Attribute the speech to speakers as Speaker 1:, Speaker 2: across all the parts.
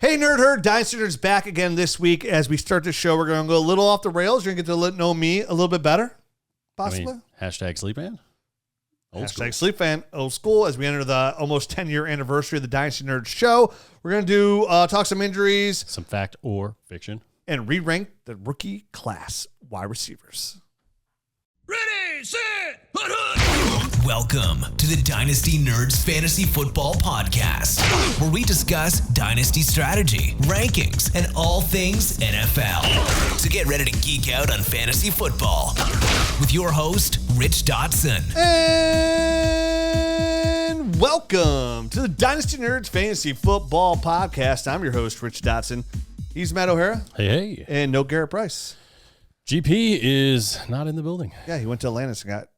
Speaker 1: Hey, Nerd Herd, Dynasty Nerds back again this week. As we start the show, we're going to go a little off the rails. You're going to get to know me a little bit better, possibly.
Speaker 2: Hashtag sleep fan.
Speaker 1: Hashtag sleep fan, old school. As we enter the almost 10-year anniversary of the Dynasty Nerds show, we're going to do talk some injuries.
Speaker 2: Some fact or fiction.
Speaker 1: And re-rank the rookie class wide receivers.
Speaker 3: Ready, set, hut, hut. Welcome to the Dynasty Nerds Fantasy Football Podcast, where we discuss Dynasty strategy, rankings, and all things NFL. So get ready to geek out on fantasy football with your host, Rich Dotson.
Speaker 1: And welcome to the Dynasty Nerds Fantasy Football Podcast. I'm your host, Rich Dotson. He's Matt O'Hara.
Speaker 2: Hey.
Speaker 1: And no Garrett Price.
Speaker 2: GP is not in the building.
Speaker 1: Yeah, he went to Atlantis and got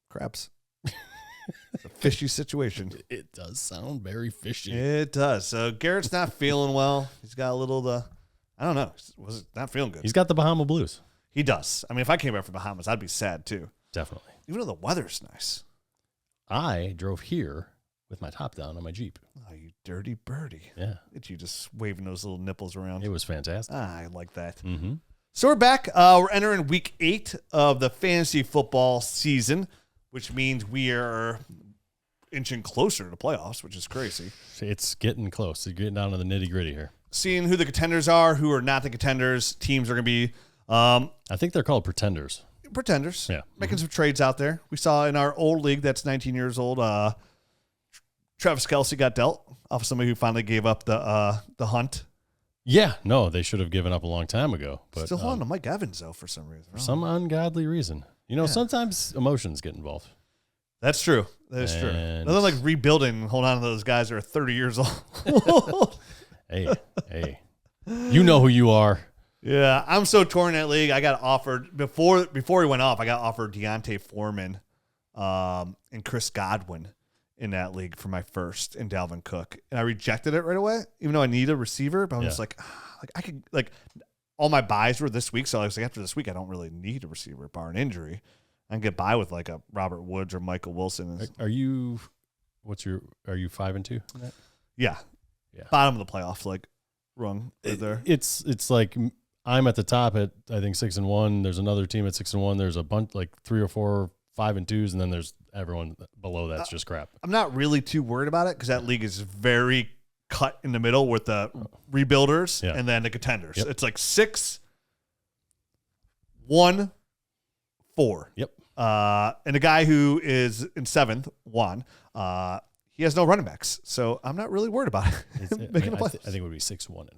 Speaker 1: crabs. It's a fishy situation.
Speaker 2: It does sound very fishy.
Speaker 1: It does. So Garrett's not feeling well. He's got a little, I don't know. Was not feeling good.
Speaker 2: He's got the Bahama blues.
Speaker 1: He does. I mean, if I came back from Bahamas, I'd be sad too.
Speaker 2: Definitely.
Speaker 1: Even though the weather's nice.
Speaker 2: I drove here with my top down on my Jeep.
Speaker 1: Oh, you dirty birdie.
Speaker 2: Yeah.
Speaker 1: It's you just waving those little nipples around.
Speaker 2: It was fantastic.
Speaker 1: I like that.
Speaker 2: Mm-hmm.
Speaker 1: So we're back. We're entering week 8 of the fantasy football season, which means we are inching closer to playoffs, which is crazy.
Speaker 2: It's getting close. It's getting down to the nitty gritty here.
Speaker 1: Seeing who the contenders are, who are not the contenders. Teams are going to be
Speaker 2: I think they're called pretenders.
Speaker 1: Pretenders.
Speaker 2: Yeah.
Speaker 1: Making some trades out there. We saw in our old league that's 19 years old, Travis Kelce got dealt off of somebody who finally gave up the hunt.
Speaker 2: Yeah, no, they should have given up a long time ago. But
Speaker 1: still on to Mike Evans, though, for some reason.
Speaker 2: For some ungodly reason. You know, Sometimes emotions get involved.
Speaker 1: That's true. That is true. Nothing like rebuilding and hold on to those guys that are 30 years old.
Speaker 2: Hey. You know who you are.
Speaker 1: Yeah, I'm so torn in that league. I got offered, before he went off, I got offered Deontay Foreman and Chris Godwin in that league for my first, and Dalvin Cook. And I rejected it right away, even though I need a receiver. But I'm just like I could, all my buys were this week. So I was like, after this week, I don't really need a receiver, bar an injury. I can get by with like a Robert Woods or Michael Wilson.
Speaker 2: Are you 5-2?
Speaker 1: Yeah. Bottom of the playoffs, rung right there.
Speaker 2: It's like I'm at the top at, I think, 6-1. There's another team at 6-1. There's a bunch, like 3 or 4 5-2s, and then there's everyone below that's just crap. I'm
Speaker 1: not really too worried about it because that league is very cut in the middle with the rebuilders and then the contenders. Yep. It's like 6-1-4.
Speaker 2: Yep.
Speaker 1: And the guy who is in 7th, Juan, he has no running backs, so I'm not really worried about it. Making a play.
Speaker 2: I think it would be 6-1-5.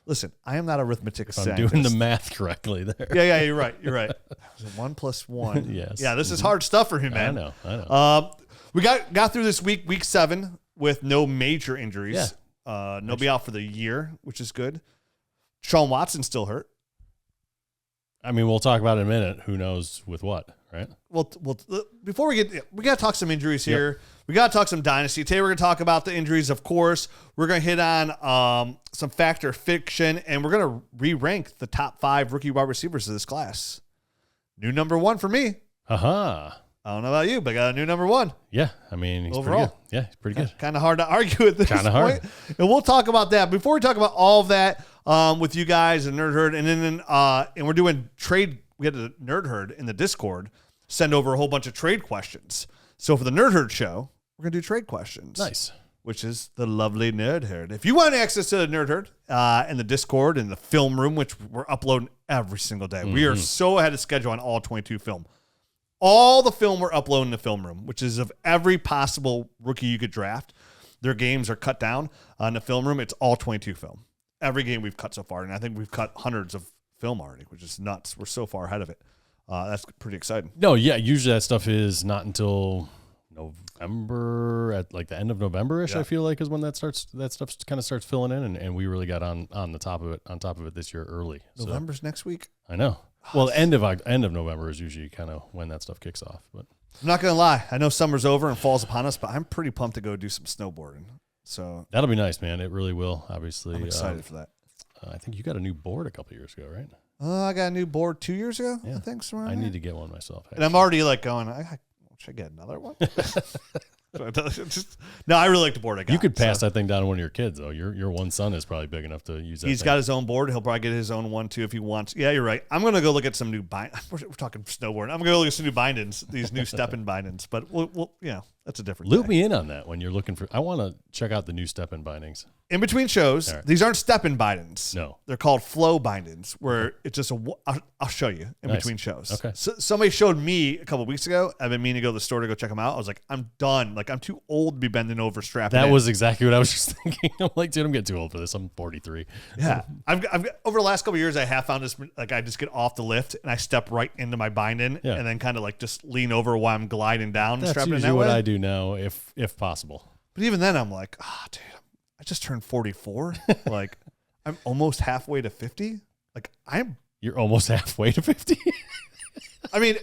Speaker 1: Listen, I am not a arithmetic
Speaker 2: scientist. I'm doing the math correctly there.
Speaker 1: Yeah, you're right. 1 + 1.
Speaker 2: Yes.
Speaker 1: Yeah, this is hard stuff for him, man.
Speaker 2: I know.
Speaker 1: We got through this week 7, with no major injuries. Yeah. Nobody out for the year, which is good. Sean Watson still hurt.
Speaker 2: I mean, we'll talk about it in a minute. Who knows with what, right?
Speaker 1: Well, before we got to talk some injuries here. Yep. We got to talk some Dynasty. Today we're going to talk about the injuries, of course. We're going to hit on some fact or fiction, and we're going to re-rank the top 5 rookie wide receivers of this class. New number 1 for me.
Speaker 2: Aha.
Speaker 1: I don't know about you, but I got a new number 1.
Speaker 2: Yeah, I mean, he's
Speaker 1: overall.
Speaker 2: Pretty good. Yeah, he's pretty good.
Speaker 1: Kind of hard to argue at this point.
Speaker 2: Hard.
Speaker 1: And we'll talk about that. Before we talk about all of that with you guys and Nerd Herd, and then and we're doing trade. We had the Nerd Herd in the Discord send over a whole bunch of trade questions. So for the Nerd Herd show, we're going to do trade questions.
Speaker 2: Nice.
Speaker 1: Which is the lovely Nerd Herd. If you want access to the Nerd Herd in the Discord and the film room, which we're uploading every single day. We are so ahead of schedule on all 22 film. All the film we're uploading in the film room, which is of every possible rookie you could draft. Their games are cut down in the film room. It's all 22 film. Every game we've cut so far. And I think we've cut hundreds of film already, which is nuts. We're so far ahead of it. That's pretty exciting.
Speaker 2: No, yeah. Usually that stuff is not until November, at like the end of November-ish, I feel like, is when that stuff kind of starts filling in, and we really got on the top of it this year early.
Speaker 1: November's next week?
Speaker 2: I know. Well, the end of November is usually kind of when that stuff kicks off. But
Speaker 1: I'm not going to lie. I know summer's over and fall's upon us, but I'm pretty pumped to go do some snowboarding. So
Speaker 2: that'll be nice, man. It really will, obviously.
Speaker 1: I'm excited for that.
Speaker 2: I think you got a new board a couple years ago, right?
Speaker 1: I got a new board 2 years ago,
Speaker 2: yeah.
Speaker 1: I think.
Speaker 2: I need to get one myself.
Speaker 1: Actually. And I'm already going, should I get another one? No, I really like the board I got.
Speaker 2: You could pass that thing down to one of your kids, though. Your one son is probably big enough to use that.
Speaker 1: He's got his own board. He'll probably get his own one, too, if he wants. Yeah, you're right. I'm going to go look at some new we're talking snowboard. I'm going to go look at some new bindings, these new step-in bindings. But, that's a different
Speaker 2: Loop
Speaker 1: thing.
Speaker 2: me in on that when you're looking for. I want to check out the new step-in bindings.
Speaker 1: In between shows,
Speaker 2: right.
Speaker 1: these aren't step-in bindings.
Speaker 2: No.
Speaker 1: They're called flow bindings, where it's just I'll show you in
Speaker 2: Nice.
Speaker 1: between shows.
Speaker 2: Okay.
Speaker 1: So somebody showed me a couple of weeks ago. I've been meaning to go to the store to go check them out. I was like, I'm done. Like, I'm too old to be bending over strapping
Speaker 2: That
Speaker 1: in.
Speaker 2: was exactly what I was just thinking. I'm like, dude, I'm getting too old for this. I'm 43.
Speaker 1: Yeah. I've over the last couple of years, I have found this, like, I just get off the lift and I step right into my binding and then kind of like just lean over while I'm gliding down and
Speaker 2: That's
Speaker 1: strapping in
Speaker 2: usually
Speaker 1: that
Speaker 2: what
Speaker 1: way.
Speaker 2: I do now, if possible.
Speaker 1: But even then, I'm like, dude, I just turned 44. Like, I'm almost halfway to 50. Like,
Speaker 2: You're almost halfway to 50.
Speaker 1: I mean,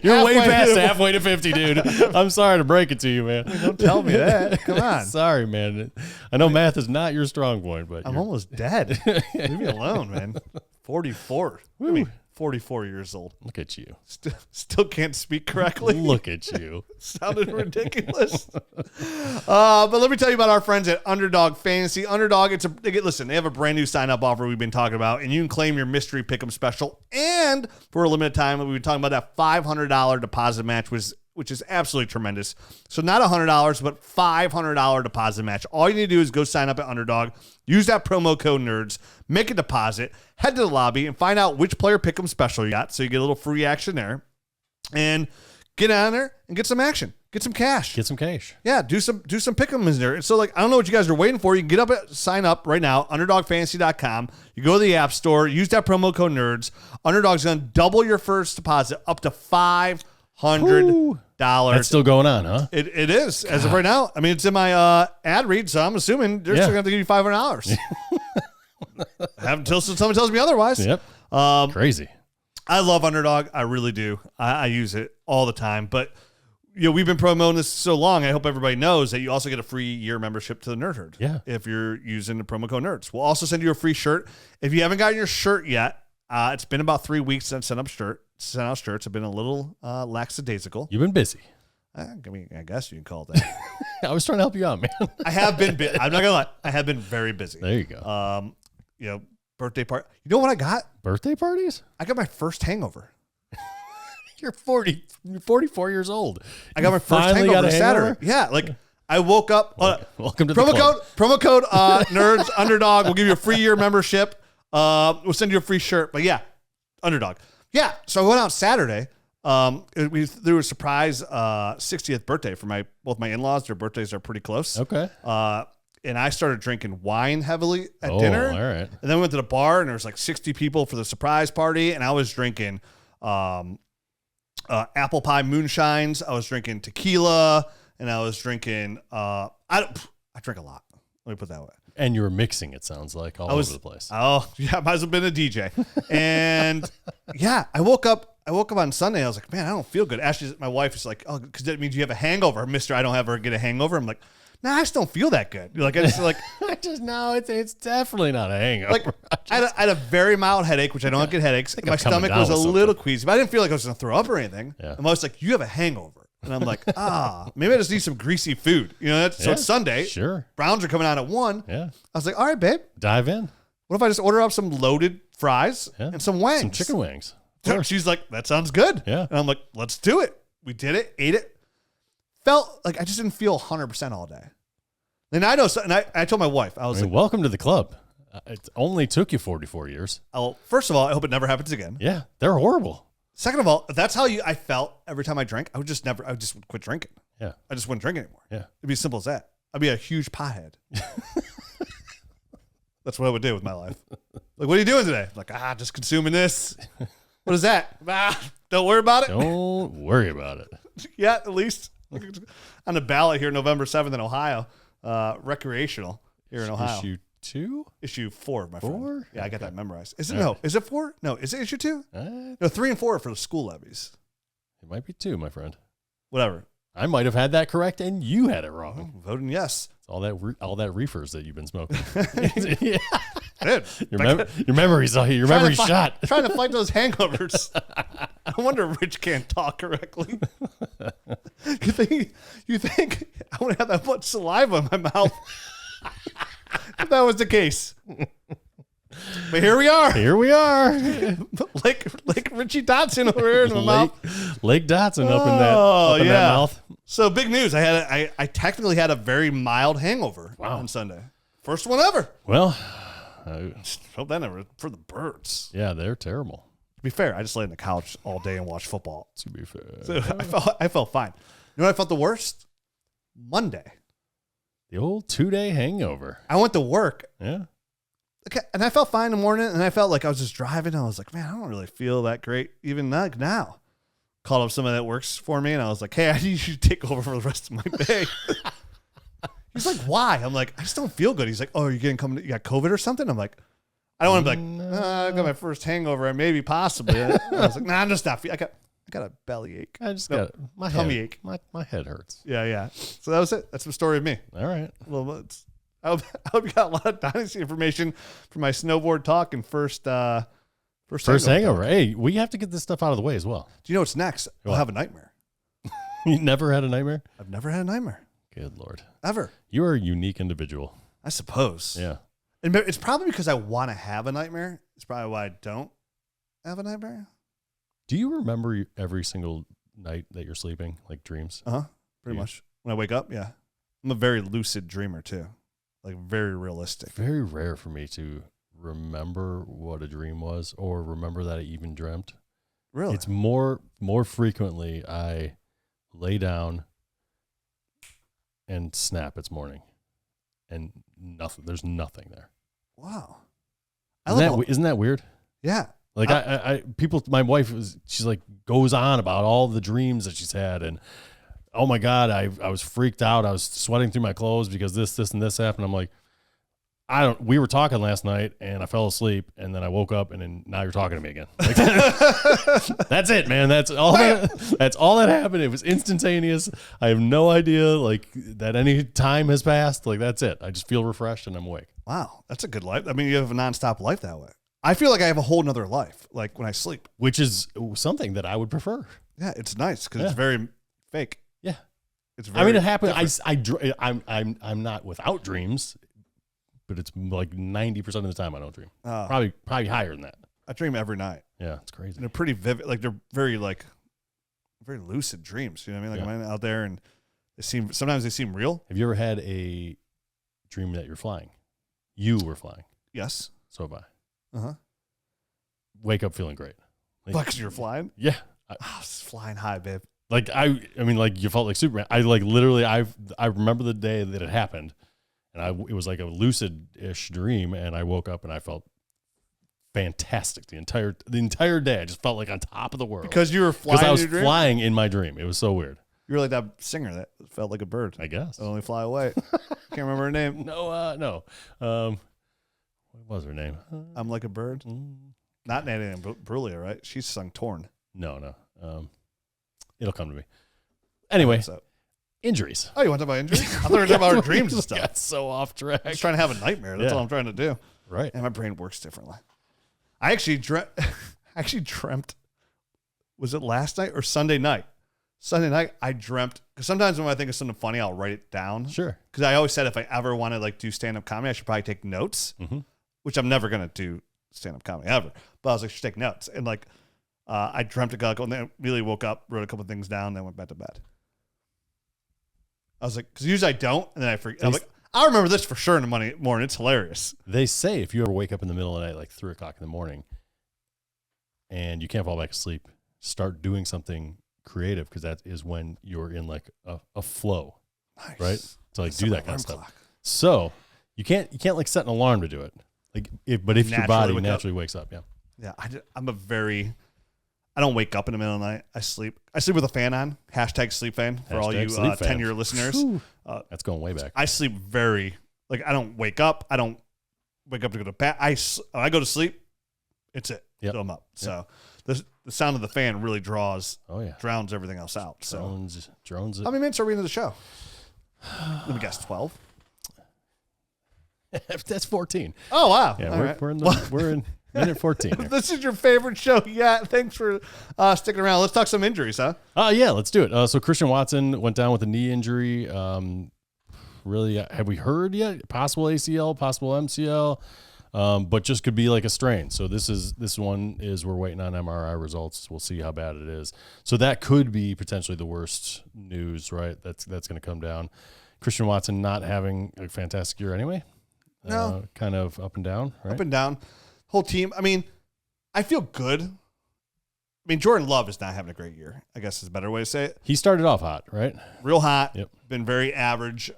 Speaker 2: You're way past halfway to 50, dude. I'm sorry to break it to you, man.
Speaker 1: Don't tell me that. Come on.
Speaker 2: Sorry, man. I know math is not your strong point, but
Speaker 1: I'm almost dead. Leave me alone, man. 44. I mean, 44 years old.
Speaker 2: Look at you.
Speaker 1: Still can't speak correctly.
Speaker 2: Look at you.
Speaker 1: Sounded ridiculous. But let me tell you about our friends at Underdog Fantasy. Underdog, they have a brand new sign-up offer we've been talking about, and you can claim your mystery pick'em special. And for a limited time, we've been talking about that $500 deposit match, which is absolutely tremendous. So not $100, but $500 deposit match. All you need to do is go sign up at Underdog, use that promo code NERDS, make a deposit, head to the lobby, and find out which player pick'em special you got, so you get a little free action there. And get on there and get some action. Get some cash.
Speaker 2: Get some cash.
Speaker 1: Yeah, do some pick'em in there. And so, like, I don't know what you guys are waiting for. You can get up, sign up right now, underdogfantasy.com. You go to the App Store, use that promo code NERDS. Underdog's going to double your first deposit up to $500.
Speaker 2: That's still going on, huh?
Speaker 1: It is, as of right now. I mean, it's in my ad read, so I'm assuming they're still going to have to give you $500. Have until someone tells me otherwise.
Speaker 2: Yep. Crazy.
Speaker 1: I love Underdog. I really do. I use it all the time. But we've been promoting this so long. I hope everybody knows that you also get a free year membership to the Nerd Herd.
Speaker 2: Yeah.
Speaker 1: If you're using the promo code NERDS. We'll also send you a free shirt. If you haven't gotten your shirt yet, it's been about 3 weeks since I sent out shirts. I've been a little lackadaisical.
Speaker 2: You've been busy.
Speaker 1: I mean, I guess you can call it that.
Speaker 2: I was trying to help you out, man.
Speaker 1: I have been. I'm not gonna lie. I have been very busy.
Speaker 2: There you go.
Speaker 1: Birthday party. You know what I got?
Speaker 2: Birthday parties?
Speaker 1: I got my first hangover.
Speaker 2: You're 40. You're 44 years old.
Speaker 1: I got my first hangover
Speaker 2: got a
Speaker 1: Saturday.
Speaker 2: hangover?
Speaker 1: Yeah, like I woke up.
Speaker 2: Welcome to the
Speaker 1: promo
Speaker 2: club.
Speaker 1: code NERDS Underdog. We'll give you a free year membership. We'll send you a free shirt. But yeah, Underdog. Yeah. So I went out Saturday. There was a surprise 60th birthday for both my in-laws. Their birthdays are pretty close.
Speaker 2: Okay.
Speaker 1: And I started drinking wine heavily at dinner.
Speaker 2: All right.
Speaker 1: And then we went to the bar, and there was like 60 people for the surprise party, and I was drinking apple pie moonshines. I was drinking tequila, and I was drinking I drink a lot. Let me put it that way.
Speaker 2: And you were mixing, it sounds like, all over the place.
Speaker 1: Oh, yeah, might as well been a DJ. And yeah, I woke up on Sunday. I was like, man, I don't feel good. Ashley, my wife, is like, oh, because that means you have a hangover. Mister, I don't ever get a hangover. I'm like, nah, I just don't feel that good. Like, I just like,
Speaker 2: it's definitely not a hangover.
Speaker 1: like I had a very mild headache, which I don't get headaches. My stomach was a little queasy, but I didn't feel like I was going to throw up or anything.
Speaker 2: Yeah.
Speaker 1: And I was like, you have a hangover. And I'm like, maybe I just need some greasy food. So it's Sunday.
Speaker 2: Sure.
Speaker 1: Browns are coming out at 1.
Speaker 2: Yeah.
Speaker 1: I was like, all right, babe.
Speaker 2: Dive in.
Speaker 1: What if I just order up some loaded fries and some wings?
Speaker 2: Some chicken wings.
Speaker 1: She's like, that sounds good.
Speaker 2: Yeah.
Speaker 1: And I'm like, let's do it. We did it, ate it. Felt like I just didn't feel 100% all day. Then I know, and I told my wife, I was like,
Speaker 2: welcome to the club. It only took you 44 years.
Speaker 1: First of all, I hope it never happens again.
Speaker 2: Yeah. They're horrible.
Speaker 1: Second of all, if that's how I felt every time I drank, I just would quit drinking.
Speaker 2: Yeah.
Speaker 1: I just wouldn't drink anymore.
Speaker 2: Yeah.
Speaker 1: It'd be as simple as that. I'd be a huge pothead. That's what I would do with my life. Like, what are you doing today? Like, just consuming this. What is that? Don't worry about it.
Speaker 2: Don't worry about it.
Speaker 1: Yeah, at least on the ballot here, November 7th in Ohio, recreational here in Ohio.
Speaker 2: Issue 2?
Speaker 1: Issue 4, my friend.
Speaker 2: 4?
Speaker 1: Yeah, I got that memorized. Is it? No. Is it 4? No. Is it issue 2? No, 3 and 4 are for the school levies.
Speaker 2: It might be 2, my friend.
Speaker 1: Whatever.
Speaker 2: I might have had that correct and you had it wrong.
Speaker 1: Voting yes.
Speaker 2: It's all that reefers that you've been smoking.
Speaker 1: Yeah. Dude,
Speaker 2: your memory's shot.
Speaker 1: Trying to fight those hangovers. I wonder Rich can't talk correctly. You think I wouldn't have that much saliva in my mouth if that was the case. But here we are.
Speaker 2: Here we are.
Speaker 1: like Richie Dotson over here in my mouth.
Speaker 2: Lake Dotson up in that mouth.
Speaker 1: So big news. I technically had a very mild hangover on Sunday. First one ever.
Speaker 2: Well,
Speaker 1: hope that never for the birds.
Speaker 2: Yeah, they're terrible.
Speaker 1: To be fair, I just lay on the couch all day and watched football.
Speaker 2: To be fair.
Speaker 1: So I felt fine. You know what I felt the worst? Monday.
Speaker 2: The old 2-day hangover.
Speaker 1: I went to work.
Speaker 2: Yeah.
Speaker 1: Okay, and I felt fine in the morning, and I felt like I was just driving. And I was like, man, I don't really feel that great even now. Called up somebody that works for me, and I was like, hey, I need you to take over for the rest of my day. He's like, why? I'm like, I just don't feel good. He's like, oh, you got COVID or something? I'm like, I don't want to be like, I got my first hangover, maybe possibly. I was like, nah, I'm just not. I got a belly ache.
Speaker 2: I just got my
Speaker 1: tummy
Speaker 2: head,
Speaker 1: ache.
Speaker 2: My head hurts.
Speaker 1: Yeah. So that was it. That's the story of me.
Speaker 2: All right.
Speaker 1: Well, I hope you got a lot of Dynasty information for my snowboard talk and first hangover.
Speaker 2: Hey, we have to get this stuff out of the way as well.
Speaker 1: Do you know what's next? I'll have a nightmare.
Speaker 2: You never had a nightmare?
Speaker 1: I've never had a nightmare.
Speaker 2: Good Lord.
Speaker 1: Ever.
Speaker 2: You are a unique individual.
Speaker 1: I suppose.
Speaker 2: Yeah.
Speaker 1: And it's probably because I want to have a nightmare. It's probably why I don't have a nightmare.
Speaker 2: Do you remember every single night that you're sleeping, like dreams?
Speaker 1: Pretty much. When I wake up, yeah. I'm a very lucid dreamer too. Like very realistic.
Speaker 2: Very rare for me to remember what a dream was or remember that I even dreamt.
Speaker 1: Really?
Speaker 2: It's more frequently I lay down and snap it's morning and nothing. There's nothing there.
Speaker 1: Wow.
Speaker 2: Isn't that weird?
Speaker 1: Yeah.
Speaker 2: Like my wife she's like goes on about all the dreams that she's had and oh my God, I was freaked out. I was sweating through my clothes because this and this happened. I'm like, we were talking last night and I fell asleep and then I woke up and then now you're talking to me again. Like, that's it, man. That's all that happened. It was instantaneous. I have no idea like that any time has passed. Like that's it. I just feel refreshed and I'm awake.
Speaker 1: Wow. That's a good life. I mean, you have a nonstop life that way. I feel like I have a whole nother life, like when I sleep.
Speaker 2: Which is something that I would prefer.
Speaker 1: Yeah, it's nice because it's very fake.
Speaker 2: Yeah.
Speaker 1: It's very
Speaker 2: I mean, it happens. I'm not without dreams, but it's like 90% of the time I don't dream. Probably higher than that.
Speaker 1: I dream every night.
Speaker 2: Yeah, it's crazy.
Speaker 1: And they're pretty vivid. Like they're very lucid dreams. You know what I mean? Like I'm out there and sometimes they seem real.
Speaker 2: Have you ever had a dream that you're flying? You were flying.
Speaker 1: Yes.
Speaker 2: So have I.
Speaker 1: Wake
Speaker 2: up feeling great.
Speaker 1: Like you're flying?
Speaker 2: Yeah.
Speaker 1: I was flying high, babe.
Speaker 2: Like I mean, like you felt like Superman. I like literally, I remember the day that it happened, and it was like a lucid-ish dream, and I woke up and I felt fantastic the entire day. I just felt like on top of the world
Speaker 1: because you were flying.
Speaker 2: Because I was flying in my dream. It was so weird.
Speaker 1: You were like that singer that felt like a bird.
Speaker 2: I guess.
Speaker 1: I'll only fly away. Can't remember her name.
Speaker 2: No. What was her name?
Speaker 1: I'm like a bird. Not Natalie Imbruglia, right? She's sung Torn.
Speaker 2: No. It'll come to me. Anyway, injuries.
Speaker 1: Oh, you want to talk about injuries? I thought we were talking about our dreams and stuff.
Speaker 2: Got so off track.
Speaker 1: I'm just trying to have a nightmare. That's all I'm trying to do.
Speaker 2: Right.
Speaker 1: And my brain works differently. I actually dreamt. Was it last night or Sunday night? Sunday night, I dreamt. Because sometimes when I think of something funny, I'll write it down.
Speaker 2: Sure. Because
Speaker 1: I always said if I ever want to like do stand-up comedy, I should probably take notes, which I'm never going to do stand-up comedy ever. But I was like, I should take notes. And like, I dreamt a guy, and then immediately woke up, wrote a couple things down, then went back to bed. I was like, because usually I don't, and then I forget. I'm like, I remember this for sure in the morning. It's hilarious.
Speaker 2: They say if you ever wake up in the middle of the night, like 3 o'clock in the morning, and you can't fall back asleep, start doing something creative because that is when you're in like a flow, right? To like do that kind of stuff. Clock. So you can't like set an alarm to do it. Like, if your body naturally wakes up,
Speaker 1: yeah. I don't wake up in the middle of the night. I sleep with a fan on. #sleep fan for all you 10-year listeners.
Speaker 2: That's going way back.
Speaker 1: I sleep I don't wake up. I don't wake up to go to bed. I go to sleep. It's it.
Speaker 2: Yep.
Speaker 1: So I'm up. So the sound of the fan really drowns everything else out.
Speaker 2: Drones.
Speaker 1: How many minutes are we into the show? Let me guess, 12.
Speaker 2: That's 14.
Speaker 1: Oh wow!
Speaker 2: Yeah, we're in Minute 14. Here.
Speaker 1: This is your favorite show yet. Thanks for sticking around. Let's talk some injuries, huh?
Speaker 2: Yeah, let's do it. So Christian Watson went down with a knee injury. Really, have we heard yet? Possible ACL, possible MCL, but just could be like a strain. So this one is we're waiting on MRI results. We'll see how bad it is. So that could be potentially the worst news, right? That's going to come down. Christian Watson not having a fantastic year anyway.
Speaker 1: No,
Speaker 2: kind of up and down, right?
Speaker 1: Up and down. Whole team. I mean, I feel good. I mean, Jordan Love is not having a great year, I guess is a better way to say it.
Speaker 2: He started off hot, right?
Speaker 1: Real hot.
Speaker 2: Yep.
Speaker 1: Been very average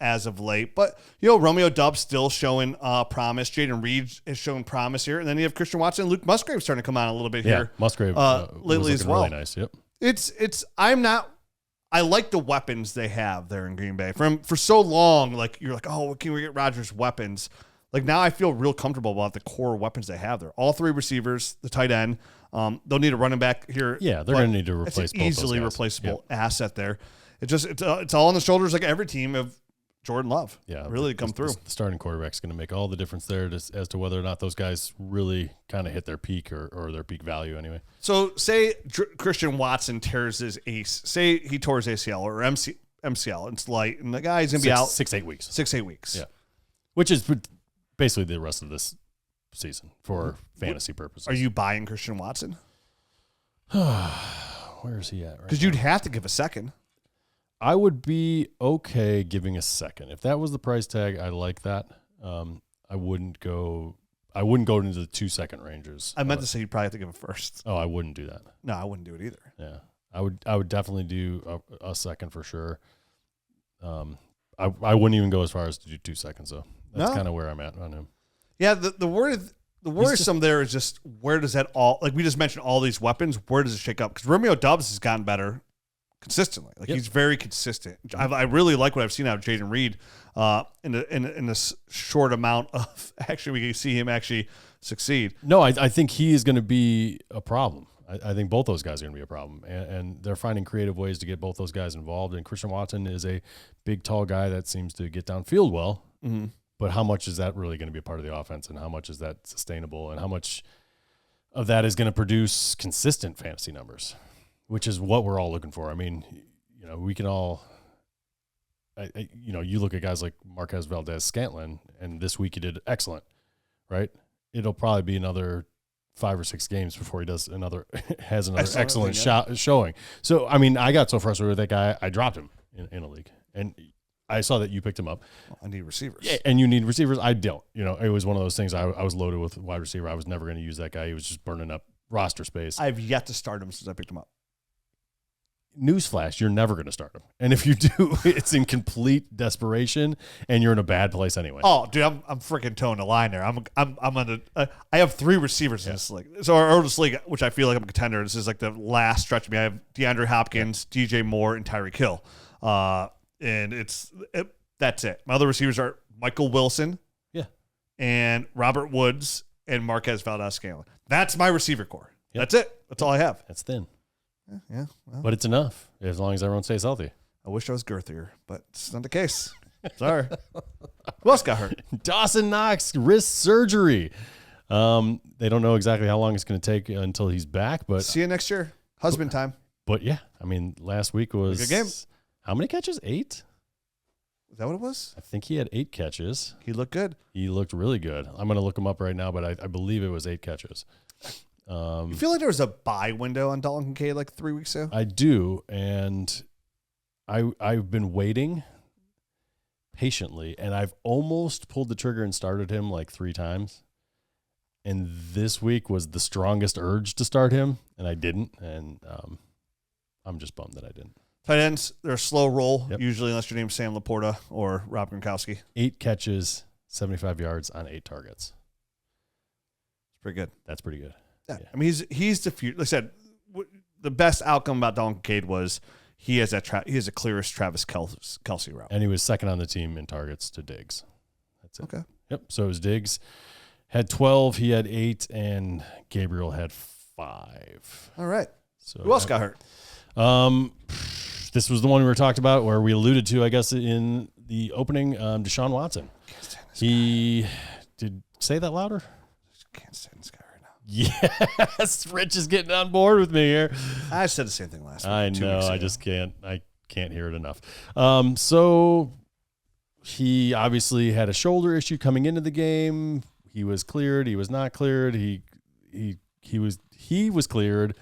Speaker 1: as of late. But, Romeo Doubs still showing promise. Jaden Reed is showing promise here. And then you have Christian Watson and Luke Musgrave starting to come on a little bit here.
Speaker 2: Musgrave
Speaker 1: lately as well.
Speaker 2: Really nice, yep.
Speaker 1: I like the weapons they have there in Green Bay. For so long, like, you're like, oh, can we get Rodgers weapons? Like, now I feel real comfortable about the core weapons they have there. All three receivers, the tight end. They'll need a running back here.
Speaker 2: Yeah, they're going to need to replace both those
Speaker 1: easily
Speaker 2: guys.
Speaker 1: replaceable asset there. It's all on the shoulders like every team of Jordan Love.
Speaker 2: Yeah,
Speaker 1: really come through.
Speaker 2: The starting quarterback's going to make all the difference there as to whether or not those guys really kind of hit their peak or their peak value anyway.
Speaker 1: So say Christian Watson tears his ace. Say he tore his ACL or MCL. It's light, and the guy's going to be out
Speaker 2: 6-8 weeks.
Speaker 1: 6-8 weeks.
Speaker 2: Yeah, which is basically the rest of this season for fantasy purposes.
Speaker 1: Are you buying Christian Watson?
Speaker 2: Where is he at right
Speaker 1: Because you'd have to give a second.
Speaker 2: I would be okay giving a second. If that was the price tag, I like that. I wouldn't go into the 2-second ranges.
Speaker 1: I meant to say you'd probably have to give a first.
Speaker 2: Oh, I wouldn't do that.
Speaker 1: No, I wouldn't do it either.
Speaker 2: Yeah. I would definitely do a second for sure. I wouldn't even go as far as to do 2 seconds though. That's kind of where I'm at on him.
Speaker 1: Yeah, the worrisome there is just where does that all, like we just mentioned all these weapons, where does it shake up? Because Romeo Doubs has gotten better consistently. Like he's very consistent. I really like what I've seen out of Jaden Reed in this short amount of actually we can see him actually succeed.
Speaker 2: No, I think he is going to be a problem. I think both those guys are going to be a problem, and they're finding creative ways to get both those guys involved. And Christian Watson is a big, tall guy that seems to get downfield well. Mm-hmm. But how much is that really going to be a part of the offense, and how much is that sustainable, and how much of that is going to produce consistent fantasy numbers, which is what we're all looking for. I mean, we can all, you look at guys like Marquez Valdez-Scantling, and this week he did excellent, right? It'll probably be another 5 or 6 games before he has another excellent showing. So, I mean, I got so frustrated with that guy, I dropped him in a league, and I saw that you picked him up.
Speaker 1: Well, I need receivers.
Speaker 2: Yeah, and you need receivers. I don't. It was one of those things. I was loaded with wide receiver. I was never going to use that guy. He was just burning up roster space.
Speaker 1: I've yet to start him since I picked him up.
Speaker 2: Newsflash, you're never going to start him. And if you do, it's in complete desperation, and you're in a bad place anyway.
Speaker 1: Oh, dude, I'm freaking towing the line there. I'm on I have 3 receivers in this league. So or this league, which I feel like I'm a contender. This is like the last stretch of me. I have DeAndre Hopkins, DJ Moore, and Tyreek Hill. And that's it. My other receivers are Michael Wilson, and Robert Woods, and Marquez Valdez-Scantling. That's my receiver core. Yep. That's it. That's all I have.
Speaker 2: That's thin.
Speaker 1: Yeah. Well,
Speaker 2: but it's enough as long as everyone stays healthy.
Speaker 1: I wish I was girthier, but it's not the case. Sorry. Who else got hurt?
Speaker 2: Dawson Knox, wrist surgery. They don't know exactly how long it's going to take until he's back, but
Speaker 1: see you next year. Husband time.
Speaker 2: But yeah, I mean, last week was
Speaker 1: a good game.
Speaker 2: How many catches? 8?
Speaker 1: Is that what it was?
Speaker 2: I think he had 8 catches.
Speaker 1: He looked good.
Speaker 2: He looked really good. I'm going to look him up right now, but I believe it was 8 catches.
Speaker 1: You feel like there was a buy window on Dalton Kincaid like 3 weeks ago?
Speaker 2: I do, and I've been waiting patiently, and I've almost pulled the trigger and started him like 3 times. And this week was the strongest urge to start him, and I didn't, and I'm just bummed that I didn't.
Speaker 1: Tight ends, they're a slow roll, usually unless your name's Sam Laporta or Rob Gronkowski.
Speaker 2: 8 catches, 75 yards on 8 targets.
Speaker 1: It's pretty good.
Speaker 2: That's pretty good.
Speaker 1: Yeah. I mean, he's the future. Like I said, the best outcome about Dalton Kincaid was he has the clearest Travis Kelce route.
Speaker 2: And he was second on the team in targets to Diggs. That's it.
Speaker 1: Okay.
Speaker 2: Yep. So it was Diggs had 12, he had 8, and Gabriel had 5.
Speaker 1: All right.
Speaker 2: So
Speaker 1: who else got hurt?
Speaker 2: This was the one we were talked about where we alluded to, I guess, in the opening, Deshaun Watson. He did say that louder.
Speaker 1: I can't stand this guy right now.
Speaker 2: Yes, Rich is getting on board with me here.
Speaker 1: I said the same thing last week.
Speaker 2: I know. I just can't. I can't hear it enough. So he obviously had a shoulder issue coming into the game. He was cleared. He was not cleared. He was cleared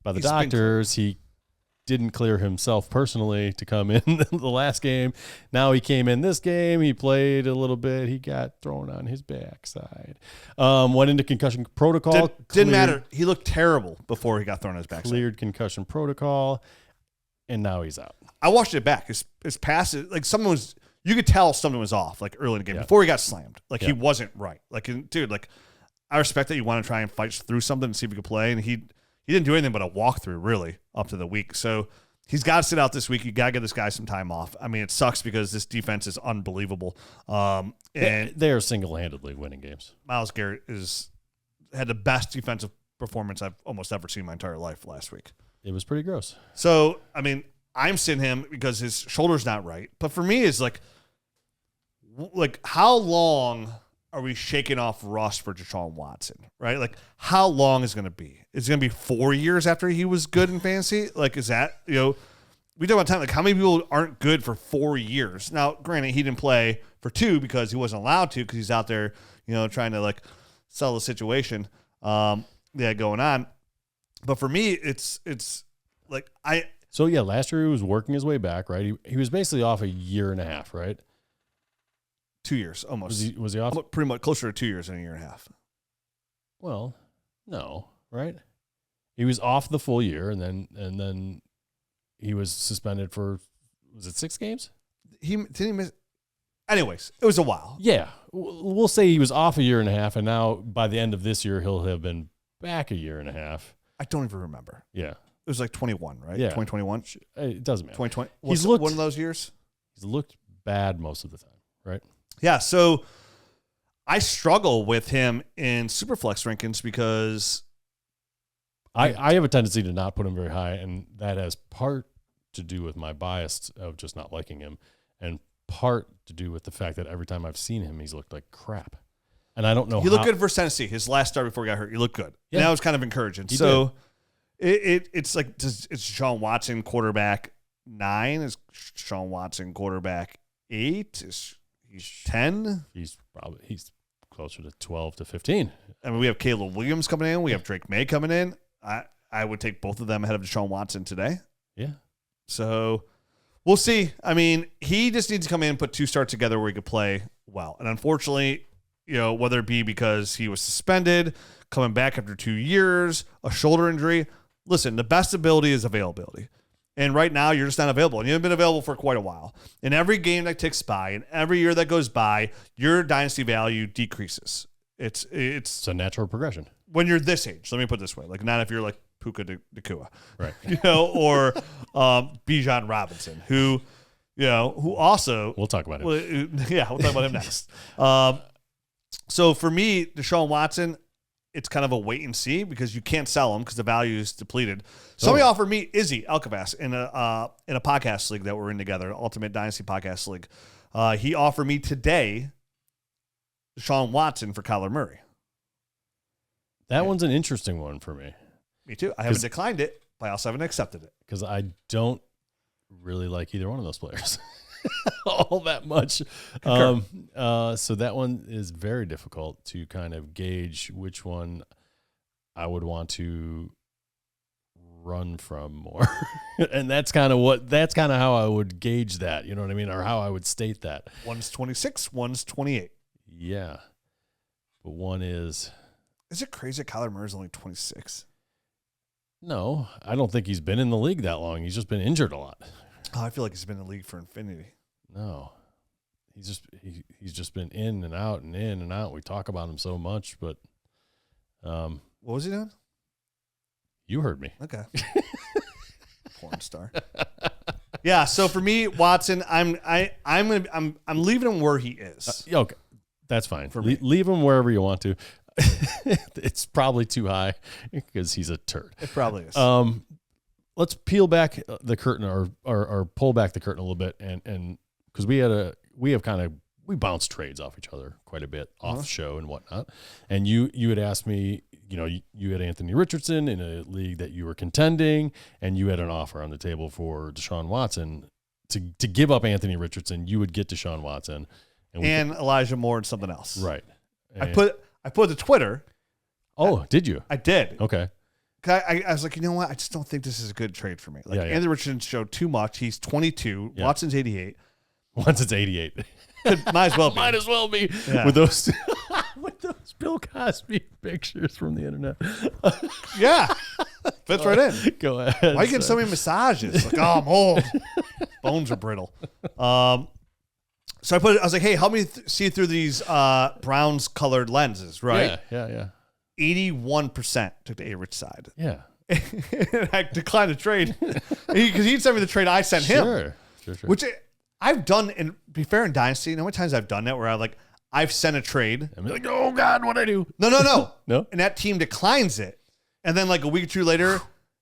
Speaker 2: by the doctors. He didn't clear himself personally to come in the last game. Now he came in this game. He played a little bit. He got thrown on his backside. Went into concussion protocol.
Speaker 1: Didn't matter. He looked terrible before he got thrown on his backside.
Speaker 2: Cleared concussion protocol, and now he's out.
Speaker 1: I watched it back. His pass, like you could tell something was off, like early in the game before he got slammed. Like he wasn't right. Like, dude, like I respect that you want to try and fight through something and see if he could play, and he didn't do anything but a walkthrough really up to the week. So he's got to sit out this week. You got to give this guy some time off. I mean, it sucks because this defense is unbelievable. And
Speaker 2: they are single-handedly winning games.
Speaker 1: Myles Garrett had the best defensive performance I've almost ever seen in my entire life last week.
Speaker 2: It was pretty gross.
Speaker 1: So, I mean, I'm sitting him because his shoulder's not right. But for me, it's like how long are we shaking off rust for Deshaun Watson, right? Like, how long is it going to be? Is it going to be 4 years after he was good in fantasy? Like, is that, we talk about time, like how many people aren't good for 4 years? Now, granted, he didn't play for 2 because he wasn't allowed to because he's out there, trying to, like, sell the situation going on. But for me, it's like
Speaker 2: So, yeah, last year he was working his way back, right? He was basically off a year and a half, right?
Speaker 1: 2 years, almost.
Speaker 2: Was he off?
Speaker 1: Pretty much closer to 2 years than a year and a half.
Speaker 2: Well, no, right? He was off the full year, and then he was suspended for, was it 6 games?
Speaker 1: Didn't he miss? Anyways, it was a while.
Speaker 2: Yeah, we'll say he was off a year and a half, and now by the end of this year, he'll have been back a year and a half.
Speaker 1: I don't even remember.
Speaker 2: Yeah.
Speaker 1: It was like 21, right?
Speaker 2: Yeah.
Speaker 1: 2021?
Speaker 2: It doesn't matter.
Speaker 1: 2020.
Speaker 2: He's looked
Speaker 1: one of those years?
Speaker 2: He's looked bad most of the time, right?
Speaker 1: Yeah, so I struggle with him in Superflex rankings because
Speaker 2: I have a tendency to not put him very high, and that has part to do with my bias of just not liking him, and part to do with the fact that every time I've seen him, he's looked like crap. And I don't know.
Speaker 1: He looked good versus Tennessee. His last start before he got hurt, he looked good. Yeah. And that was kind of encouraging. It's like, it's Deshaun Watson quarterback 9? Is Deshaun Watson quarterback 8? He's 10?
Speaker 2: He's closer to 12 to 15.
Speaker 1: I mean, we have Caleb Williams coming in. We have Drake May coming in. I would take both of them ahead of Deshaun Watson today.
Speaker 2: Yeah.
Speaker 1: So we'll see. I mean, he just needs to come in and put 2 starts together where he could play well. And unfortunately, whether it be because he was suspended, coming back after 2 years, a shoulder injury. Listen, the best ability is availability. And right now, you're just not available. And you haven't been available for quite a while. And every game that ticks by and every year that goes by, your dynasty value decreases. It's
Speaker 2: a natural progression.
Speaker 1: When you're this age, let me put it this way. Like, not if you're like Puka Nacua.
Speaker 2: Right.
Speaker 1: Or Bijan Robinson, who also...
Speaker 2: We'll talk about him.
Speaker 1: Yeah, we'll talk about him next. So for me, Deshaun Watson, it's kind of a wait and see because you can't sell him because the value is depleted. Somebody offered me Izzy Alcavas in a podcast league that we're in together, Ultimate Dynasty Podcast League. He offered me today Deshaun Watson for Kyler Murray.
Speaker 2: That one's an interesting one for me.
Speaker 1: Me too. I haven't declined it, but I also haven't accepted it.
Speaker 2: Because I don't really like either one of those players all that much. So that one is very difficult to kind of gauge which one I would want to run from more. And that's kind of how I would gauge that, you know what I mean? Or how I would state that.
Speaker 1: One's 26, one's 28.
Speaker 2: Yeah. But one is...
Speaker 1: Is it crazy that Kyler Murray's only 26?
Speaker 2: No, I don't think he's been in the league that long. He's just been injured a lot.
Speaker 1: Oh, I feel like he's been in the league for infinity.
Speaker 2: No, he's just been in and out and in and out. We talk about him so much, but
Speaker 1: what was he doing?
Speaker 2: You heard me.
Speaker 1: Okay. Porn star. Yeah. So for me, Watson, I'm leaving him where he is.
Speaker 2: Okay, that's fine.
Speaker 1: For me.
Speaker 2: Leave him wherever you want to. It's probably too high because he's a turd.
Speaker 1: It probably is.
Speaker 2: Let's peel back the curtain or pull back the curtain a little bit and because we have we bounce trades off each other quite a bit off show and whatnot. And you had asked me, you had Anthony Richardson in a league that you were contending, and you had an offer on the table for Deshaun Watson. To give up Anthony Richardson, you would get Deshaun Watson
Speaker 1: and Elijah Moore and something else.
Speaker 2: Right.
Speaker 1: I put to Twitter.
Speaker 2: Oh, did you?
Speaker 1: I did.
Speaker 2: Okay.
Speaker 1: I was like, you know what? I just don't think this is a good trade for me. Like Anthony Richardson showed too much. He's 22. Yeah. Watson's 88.
Speaker 2: Watson's 88.
Speaker 1: Might as well be.
Speaker 2: Might as well be. Yeah. With those Bill Cosby pictures from the internet.
Speaker 1: Yeah. Fits right in.
Speaker 2: Go ahead.
Speaker 1: Why are you getting so many massages? Like, I'm old. Bones are brittle. So I was like, hey, help me see through these Browns colored lenses, right?
Speaker 2: Yeah.
Speaker 1: 81% took the A-Rich side.
Speaker 2: Yeah.
Speaker 1: I declined the trade because he'd sent me the trade I sent him.
Speaker 2: Sure.
Speaker 1: Which I've done, and be fair, in Dynasty, you know how many times I've done that where I've sent a trade.
Speaker 2: I'm like, oh God, what'd I do?
Speaker 1: No.
Speaker 2: No.
Speaker 1: And that team declines it. And then like a week or two later,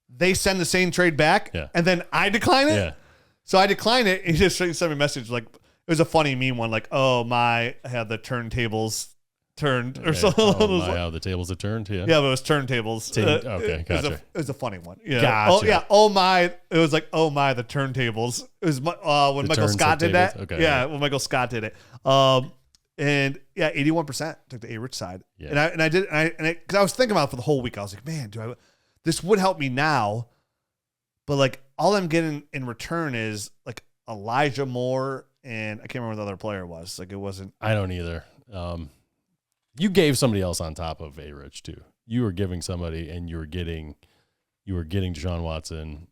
Speaker 1: they send the same trade back.
Speaker 2: Yeah.
Speaker 1: And then I decline it.
Speaker 2: Yeah.
Speaker 1: So I decline it. And he just sent me a message like, it was a funny meme one, like, oh my, I had the turntables turned or something.
Speaker 2: Oh my, how the tables have turned. Yeah.
Speaker 1: Yeah, but it was turntables.
Speaker 2: Okay, gotcha.
Speaker 1: It was a funny one. Yeah.
Speaker 2: Gotcha.
Speaker 1: Oh yeah. Oh my. It was like, oh my, the turntables. It was when Michael Scott did that.
Speaker 2: Okay.
Speaker 1: Yeah, when Michael Scott did it. And yeah, 81% took the A-Rich side. Yeah. And I did, because I was thinking about it for the whole week. I was like, man, this would help me now, but like all I'm getting in return is like Elijah Moore, and I can't remember what the other player was. Like it wasn't.
Speaker 2: I don't either. You gave somebody else on top of A-Rich too. You were giving somebody, and you were getting Deshaun Watson,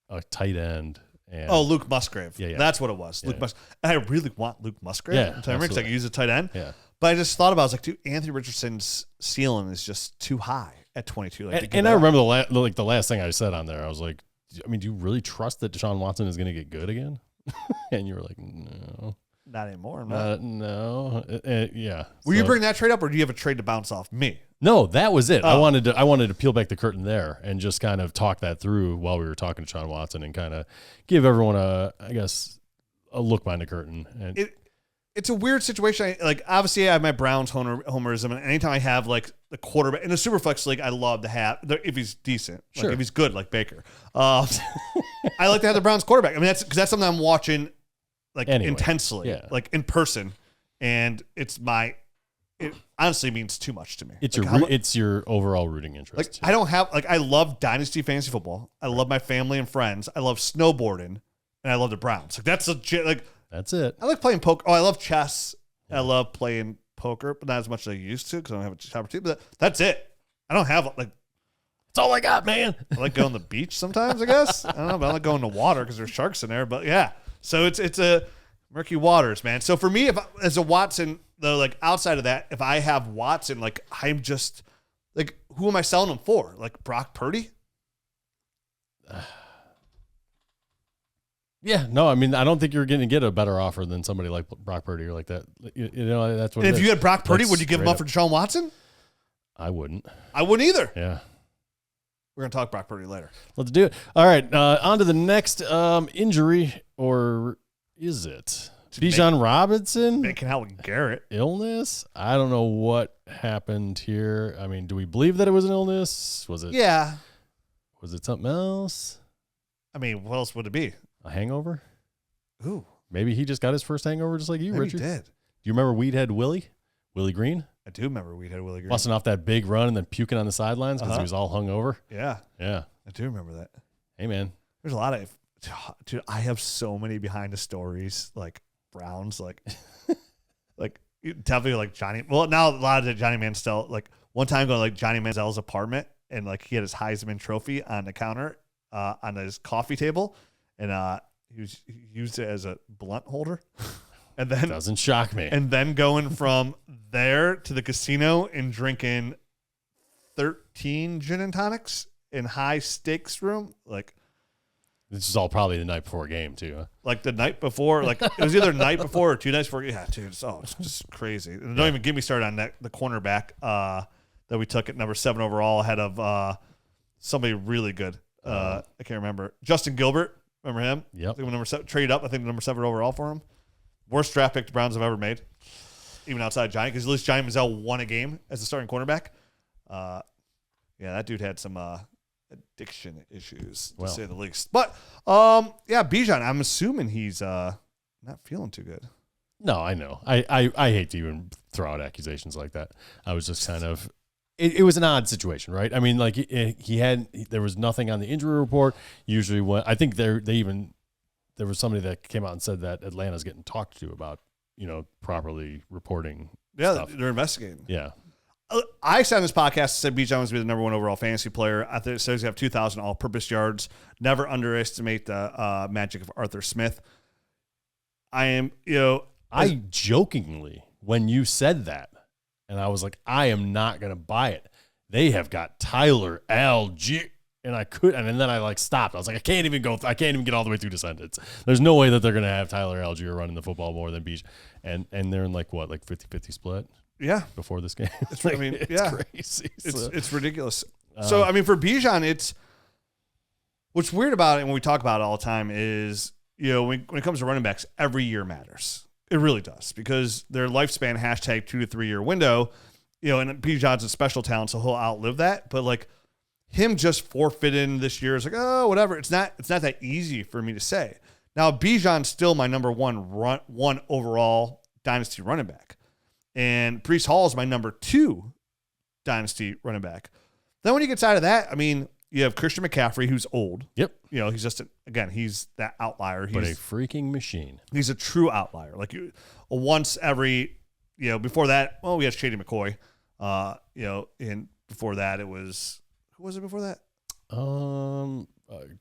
Speaker 2: a tight end. And
Speaker 1: Luke Musgrave. Yeah. That's what it was. Luke Musgrave. And I really want Luke Musgrave.
Speaker 2: Yeah,
Speaker 1: because I can use a tight end.
Speaker 2: Yeah.
Speaker 1: But I just thought about it. I was like, dude, Anthony Richardson's ceiling is just too high at 22.
Speaker 2: And I remember the last thing I said on there. I was like, I mean, do you really trust that Deshaun Watson is going to get good again? And you were like, no.
Speaker 1: Not anymore.
Speaker 2: No. Yeah.
Speaker 1: Will you bring that trade up, or do you have a trade to bounce off me?
Speaker 2: No, that was it. I wanted to peel back the curtain there and just kind of talk that through while we were talking to Deshaun Watson and kind of give everyone a look behind the curtain. And
Speaker 1: it's a weird situation. Obviously I have my Browns homerism, and anytime I have like the quarterback in a Superflex league, I love to have, if he's decent,
Speaker 2: sure.
Speaker 1: If he's good, like Baker. I like to have the Browns quarterback. I mean, that's something I'm watching intensely, like in person, and it honestly means too much to me.
Speaker 2: It's your overall rooting interest.
Speaker 1: I don't have I love Dynasty fantasy football. I love my family and friends. I love snowboarding, and I love the Browns. That's legit.
Speaker 2: That's it.
Speaker 1: I like playing poker. I love chess. Yeah. I love playing poker, but not as much as I used to because I don't have a opportunity. But that's it. I don't have
Speaker 2: That's all I got, man.
Speaker 1: I like going to the beach sometimes. I guess I don't know, but I like going to water because there's sharks in there. But yeah, so it's a murky waters, man. So for me, as a Watson though, outside of that, if I have Watson, I'm just who am I selling him for? Like Brock Purdy?
Speaker 2: Yeah, no, I mean, I don't think you're going to get a better offer than somebody like Brock Purdy or like that. That's what.
Speaker 1: And if you had Brock Purdy, would you give him up for Deshaun Watson?
Speaker 2: I wouldn't.
Speaker 1: I wouldn't either.
Speaker 2: Yeah.
Speaker 1: We're going to talk Brock Purdy later.
Speaker 2: Let's do it. All right, on to the next injury, or is it Bijan Robinson?
Speaker 1: Making Howard Garrett.
Speaker 2: Illness? I don't know what happened here. I mean, do we believe that it was an illness? Was it?
Speaker 1: Yeah.
Speaker 2: Was it something else?
Speaker 1: I mean, what else would it be?
Speaker 2: A hangover?
Speaker 1: Ooh.
Speaker 2: Maybe he just got his first hangover just like you,
Speaker 1: Maybe
Speaker 2: Richard.
Speaker 1: He did.
Speaker 2: Do you remember Weedhead Willie Green?
Speaker 1: I do remember Weedhead Willie Green.
Speaker 2: Busting off that big run and then puking on the sidelines because he was all hungover.
Speaker 1: Yeah.
Speaker 2: Yeah.
Speaker 1: I do remember that.
Speaker 2: Hey, man.
Speaker 1: There's a lot of... Dude, I have so many behind the stories, Browns, definitely Johnny... Well, now a lot of the Johnny Manziel... one time going Johnny Manziel's apartment, and he had his Heisman trophy on the counter on his coffee table, and he used it as a blunt holder. And then
Speaker 2: doesn't shock me.
Speaker 1: And then going from there to the casino and drinking 13 gin and tonics in high stakes room.
Speaker 2: This is all probably the night before a game too, huh?
Speaker 1: The night before, it was either night before or 2 nights before. Yeah, dude, it's just crazy. And don't even get me started on the cornerback that we took at number 7 overall ahead of somebody really good. I can't remember. Justin Gilbert. Remember him?
Speaker 2: Yep.
Speaker 1: Number 7, traded up. I think number 7 overall for him. Worst draft pick the Browns have ever made. even outside Johnny, because at least Johnny Manziel won a game as a starting cornerback. Yeah, that dude had some addiction issues, to say the least. But, yeah, Bijan, I'm assuming he's not feeling too good.
Speaker 2: No, I know. I hate to even throw out accusations like that. I was just kind of it was an odd situation, right? I mean, like there was nothing on the injury report. Usually when I think there was somebody that came out and said that Atlanta's getting talked to about, properly reporting stuff.
Speaker 1: They're investigating.
Speaker 2: Yeah.
Speaker 1: I said on this podcast, said Bijan was the number 1 overall fantasy player. I think it says he have 2,000 all-purpose yards. Never underestimate the magic of Arthur Smith. I am,
Speaker 2: I jokingly, when you said that, and I was like, I am not going to buy it. They have got Tyler Algier. And then I stopped. I was like, I can't even get all the way through the sentence. There's no way that they're going to have Tyler Algier running the football more than Bijan. And they're in 50-50 split.
Speaker 1: Yeah.
Speaker 2: Before this game.
Speaker 1: It's
Speaker 2: crazy.
Speaker 1: It's ridiculous. So, I mean, for Bijan, what's weird about it, and when we talk about it all the time is, when it comes to running backs, every year matters. It really does, because their lifespan, #2 to 3 year window, and Bijan's a special talent, so he'll outlive that. But him just forfeiting this year is oh, whatever. It's not that easy for me to say. Now, Bijan's still my number 1 overall dynasty running back. And Breece Hall is my number 2 dynasty running back. Then when you get outside of that, I mean, you have Christian McCaffrey, who's old.
Speaker 2: Yep.
Speaker 1: He's just, he's that outlier. He's
Speaker 2: a freaking machine.
Speaker 1: He's a true outlier. Once every, before that, we had Shady McCoy. And before that, it was, who was it before that?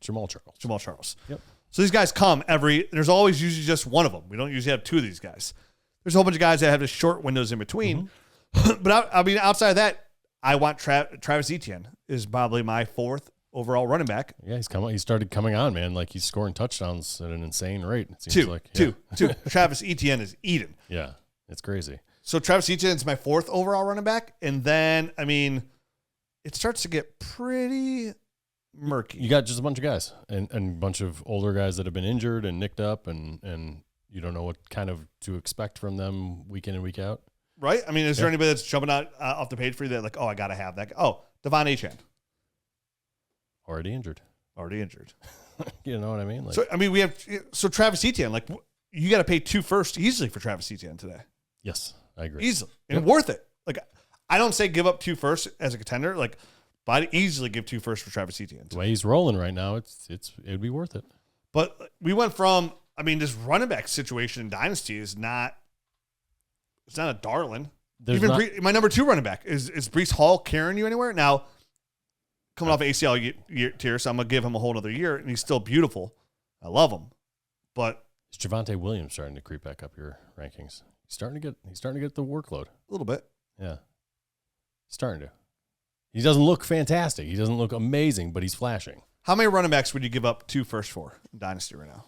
Speaker 2: Jamal Charles.
Speaker 1: Yep. So these guys come there's always usually just one of them. We don't usually have 2 of these guys. There's a whole bunch of guys that have just short windows in between. Mm-hmm. But I mean, outside of that, I want Travis Etienne is probably my 4th overall running back.
Speaker 2: Yeah, he started coming on, man. He's scoring touchdowns at an insane rate. It seems
Speaker 1: two. Travis Etienne is eating.
Speaker 2: Yeah, it's crazy.
Speaker 1: So Travis Etienne is my 4th overall running back. And then, I mean, it starts to get pretty murky.
Speaker 2: You got just a bunch of guys and a bunch of older guys that have been injured and nicked up and you don't know what kind of to expect from them week in and week out.
Speaker 1: Right? I mean, is there anybody that's jumping out off the page for you that I got to have that? Oh, Devon Achane.
Speaker 2: Already injured. You know what I mean?
Speaker 1: So, I mean, we have Travis Etienne, you got to pay 2 firsts easily for Travis Etienne today.
Speaker 2: Yes, I agree.
Speaker 1: Easily. And worth it. I don't say give up 2 firsts as a contender, but I'd easily give 2 firsts for Travis Etienne.
Speaker 2: The way he's rolling right now, it'd be worth it.
Speaker 1: But we went from, this running back situation in Dynasty is not, it's not a darling. My number 2 running back is Breece Hall carrying you anywhere? Now, coming off ACL tier, so I'm going to give him a whole other year, and he's still beautiful. I love him. But
Speaker 2: is Javonte Williams starting to creep back up your rankings? He's starting to get the workload.
Speaker 1: A little bit.
Speaker 2: Yeah. Starting to. He doesn't look fantastic. He doesn't look amazing, but he's flashing.
Speaker 1: How many running backs would you give up 2 firsts for in Dynasty right now?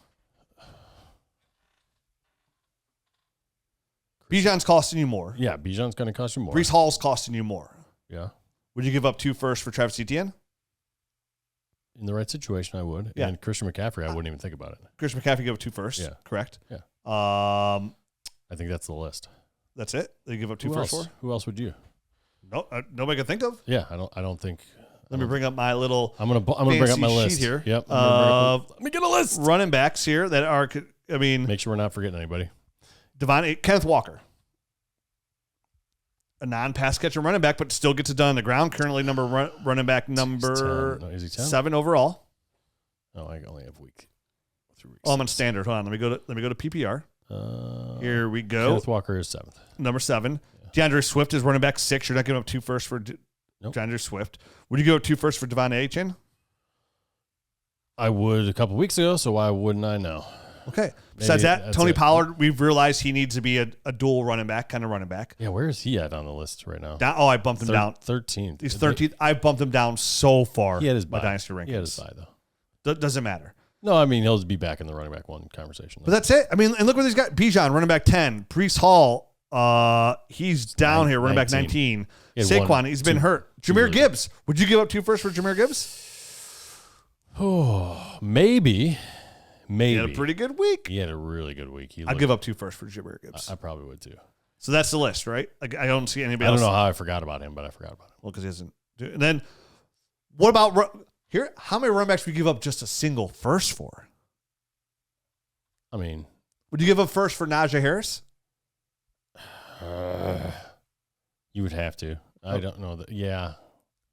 Speaker 1: Bijan's costing you more.
Speaker 2: Yeah, Bijan's going to cost you more.
Speaker 1: Breece Hall's costing you more.
Speaker 2: Yeah.
Speaker 1: Would you give up 2 firsts for Travis Etienne?
Speaker 2: In the right situation, I would. Yeah. And Christian McCaffrey, I wouldn't even think about it.
Speaker 1: Christian McCaffrey give up 2 firsts.
Speaker 2: Yeah.
Speaker 1: Correct.
Speaker 2: Yeah.
Speaker 1: I
Speaker 2: think that's the list.
Speaker 1: That's it? They give up 2 firsts for?
Speaker 2: Who else would you?
Speaker 1: No, nobody can think of.
Speaker 2: Yeah, I don't think.
Speaker 1: Let me bring up my little.
Speaker 2: I'm gonna bring up my list
Speaker 1: here.
Speaker 2: Yep. Let me get a list.
Speaker 1: Running backs here that are.
Speaker 2: Make sure we're not forgetting anybody.
Speaker 1: Kenneth Walker, a non-pass catcher running back, but still gets it done on the ground. Currently, running back number 7 overall.
Speaker 2: Oh, I only have 3 weeks.
Speaker 1: Oh, I'm on standard. Hold on. Let me go to PPR. Here we go.
Speaker 2: Kenneth Walker is 7th.
Speaker 1: Number 7. Yeah. DeAndre Swift is running back 6. You're not giving up 2 firsts for DeAndre Swift. Would you go 2 firsts for Devon Achane?
Speaker 2: I would a couple weeks ago, so why wouldn't I now?
Speaker 1: Okay. Besides that, Tony Pollard, we've realized he needs to be a dual running back, kind of running back.
Speaker 2: Yeah, where is he at on the list right now?
Speaker 1: I bumped him down.
Speaker 2: 13th.
Speaker 1: He's 13th. I bumped him down so far.
Speaker 2: He had his bye.
Speaker 1: Dynasty rankings.
Speaker 2: He had his bye, though.
Speaker 1: Doesn't matter.
Speaker 2: No, I mean, he'll be back in the running back 1 conversation.
Speaker 1: But that's it. I mean, and look what he's got. Bijan, running back 10. Breece Hall, he's down here, running back 19. Saquon, he's been hurt. Jahmyr Gibbs. Would you give up 2 firsts for Jahmyr Gibbs?
Speaker 2: Oh, maybe.
Speaker 1: He had a pretty good week.
Speaker 2: He had a really good week.
Speaker 1: I'd give up 2 firsts for Jahmyr Gibbs.
Speaker 2: I probably would too.
Speaker 1: So that's the list, right? Like I don't see anybody
Speaker 2: I
Speaker 1: else.
Speaker 2: don't know how I forgot about him, but I forgot about him.
Speaker 1: Well, because he hasn't. And then what about here? How many running backs would you give up just a single first for?
Speaker 2: I mean,
Speaker 1: would you give up first for Najee Harris?
Speaker 2: You would have to. I don't know that. Yeah.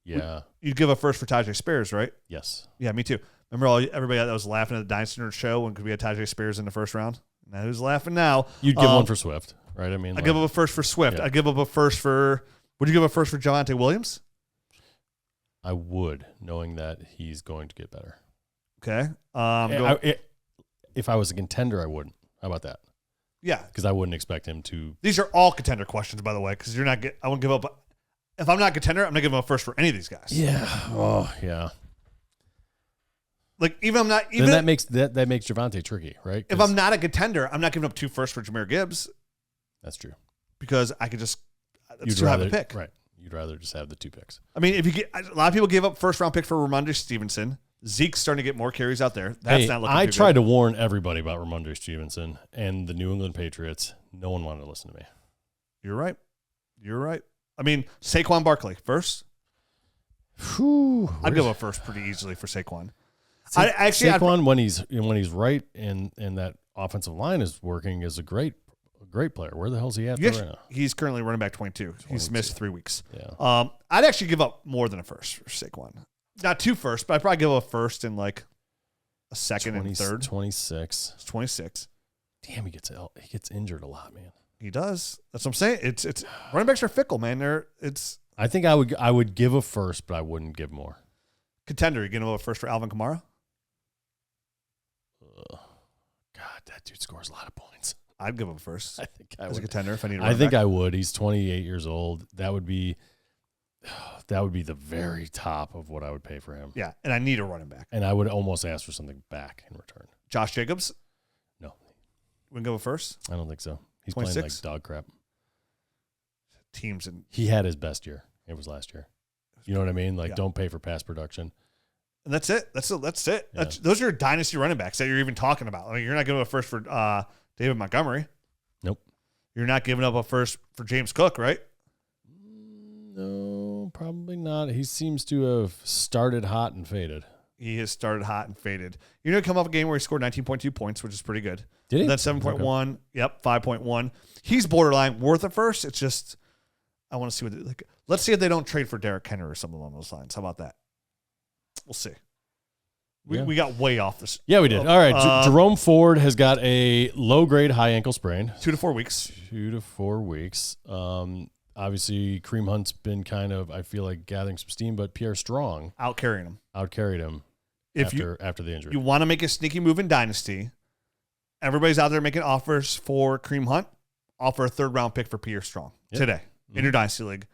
Speaker 1: You'd give up first for Tajay Spears, right?
Speaker 2: Yes.
Speaker 1: Yeah, me too. Remember everybody that was laughing at the Dynasty Nerd show when we had Tajay Spears in the first round? Now who's laughing now?
Speaker 2: You'd give one for Swift, right? I mean,
Speaker 1: I'd give up a first for Swift.
Speaker 2: Yeah.
Speaker 1: I'd give up a first for. Would you give up first for Javonte Williams?
Speaker 2: I would, knowing that he's going to get better.
Speaker 1: Okay.
Speaker 2: If I was a contender, I wouldn't. How about that?
Speaker 1: Yeah,
Speaker 2: because I wouldn't expect him to.
Speaker 1: These are all contender questions, by the way, because you're not. I won't give up. If I'm not a contender, I'm not giving up first for any of these guys.
Speaker 2: Yeah. Oh, yeah.
Speaker 1: Like even I'm not.
Speaker 2: Then that makes Javonte tricky, right?
Speaker 1: If I'm not a contender, I'm not giving up 2 firsts for Jahmyr Gibbs.
Speaker 2: That's true.
Speaker 1: Because I could just.
Speaker 2: You'd
Speaker 1: too
Speaker 2: rather
Speaker 1: high a pick,
Speaker 2: right? You'd rather just have the 2 picks.
Speaker 1: I mean, if you get a lot of people gave up first round pick for Ramondre Stevenson. Zeke's starting to get more carries out there. That's not looking.
Speaker 2: I
Speaker 1: too
Speaker 2: tried
Speaker 1: good.
Speaker 2: to warn everybody about Ramondre Stevenson and the New England Patriots. No one wanted to listen to me.
Speaker 1: You're right. I mean, Saquon Barkley first. I'd give up first pretty easily for Saquon.
Speaker 2: Saquon when he's right and that offensive line is working is a great player. Where the hell is he at right now?
Speaker 1: He's currently running back 22. He's missed 3 weeks.
Speaker 2: Yeah.
Speaker 1: I'd actually give up more than a first for Saquon. Not 2 firsts, but I'd probably give up a first and like a second and third.
Speaker 2: 26.
Speaker 1: It's 26.
Speaker 2: Damn, he gets injured a lot, man.
Speaker 1: He does. That's what I'm saying. It's running backs are fickle, man.
Speaker 2: I think I would give a first, but I wouldn't give more.
Speaker 1: Contender, you gonna go first for Alvin Kamara?
Speaker 2: God, that dude scores a lot of points.
Speaker 1: I'd give him first.
Speaker 2: I think I
Speaker 1: as
Speaker 2: would.
Speaker 1: A contender if I need.
Speaker 2: I think I would. He's 28 years old. That would be the very top of what I would pay for him.
Speaker 1: Yeah, and I need a running back.
Speaker 2: And I would almost ask for something back in return.
Speaker 1: Josh Jacobs?
Speaker 2: No.
Speaker 1: We can go first?
Speaker 2: I don't think so. He's
Speaker 1: 26?
Speaker 2: playing like dog crap.
Speaker 1: Teams and
Speaker 2: he had his best year. It was last year. You know what I mean? Like,
Speaker 1: yeah.
Speaker 2: Don't pay for pass production.
Speaker 1: And that's it. That's it.
Speaker 2: Yeah.
Speaker 1: Those are your dynasty running backs that you're even talking about. I mean, you're not giving up a first for David Montgomery.
Speaker 2: Nope.
Speaker 1: You're not giving up a first for James Cook, right?
Speaker 2: No, probably not. He seems to have started hot and faded.
Speaker 1: He has started hot and faded. You're going to come off a game where he scored 19.2 points, which is pretty good.
Speaker 2: Did he?
Speaker 1: That's 7.1.
Speaker 2: Okay.
Speaker 1: Yep, 5.1. He's borderline worth it first. It's just, I want to see what, let's see if they don't trade for Derrick Henry or something along those lines. How about that? We'll see. We got way off this.
Speaker 2: Yeah, we did. All right. Jerome Ford has got a low-grade high ankle sprain.
Speaker 1: 2 to 4 weeks.
Speaker 2: 2 to 4 weeks. Obviously, Kareem Hunt's been kind of, I feel like, gathering some steam, but Pierre Strong
Speaker 1: Outcarried him
Speaker 2: after the injury.
Speaker 1: You want to make a sneaky move in Dynasty, everybody's out there making offers for Kareem Hunt. Offer a 3rd-round pick for Pierre Strong today in your Dynasty League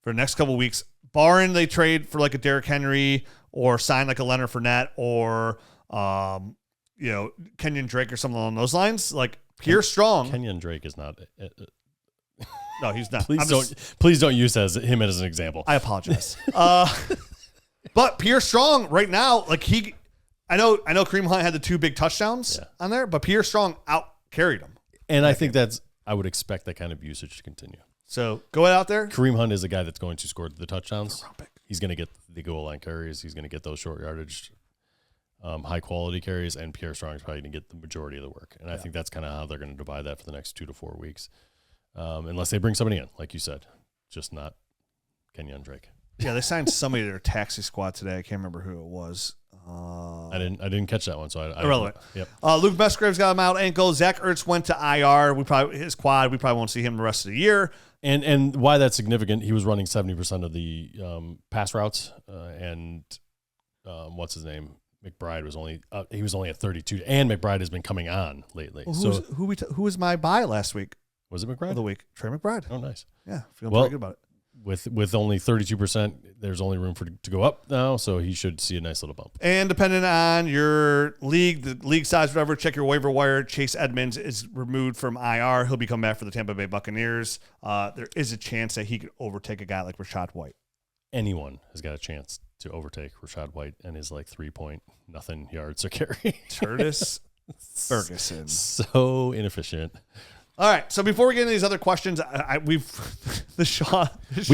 Speaker 1: for the next couple of weeks, barring they trade for like a Derrick Henry or sign like a Leonard Fournette or Kenyon Drake or something along those lines. Like Pierre Strong.
Speaker 2: Kenyon Drake is not.
Speaker 1: No, he's not.
Speaker 2: Please don't use him as an example.
Speaker 1: I apologize. But Pierre Strong right now, like I know Kareem Hunt had the 2 big touchdowns on there, but Pierre Strong out-carried him.
Speaker 2: And I think I would expect that kind of usage to continue.
Speaker 1: So go out there.
Speaker 2: Kareem Hunt is a guy that's going to score the touchdowns. He's going to get the goal line carries. He's going to get those short yardage, high quality carries, and Pierre Strong is probably going to get the majority of the work. And I think that's kind of how they're going to divide that for the next 2 to 4 weeks, unless they bring somebody in, like you said, just not Kenyon Drake.
Speaker 1: Yeah, they signed somebody to their taxi squad today. I can't remember who it was.
Speaker 2: I didn't catch that one, so I
Speaker 1: irrelevant.
Speaker 2: Yep.
Speaker 1: Luke Musgrave's got him out ankle. Zach Ertz went to IR. His quad. We probably won't see him the rest of the year.
Speaker 2: And why that's significant? He was running 70% of the pass routes, and what's his name? McBride was only at 32, and McBride has been coming on lately.
Speaker 1: Well, who was my buy last week?
Speaker 2: Was it McBride?
Speaker 1: Of the week, Trey McBride.
Speaker 2: Oh, nice.
Speaker 1: Yeah, feeling pretty good about it.
Speaker 2: With only 32%, there's only room to go up now, so he should see a nice little bump.
Speaker 1: And depending on your league, the league size, whatever, check your waiver wire. Chase Edmonds is removed from IR. He'll be coming back for the Tampa Bay Buccaneers. There is a chance that he could overtake a guy like Rashad White.
Speaker 2: Anyone has got a chance to overtake Rashad White and his 3-point-nothing yards a carry.
Speaker 1: Curtis Ferguson.
Speaker 2: So inefficient.
Speaker 1: All right. So before we get into these other questions, we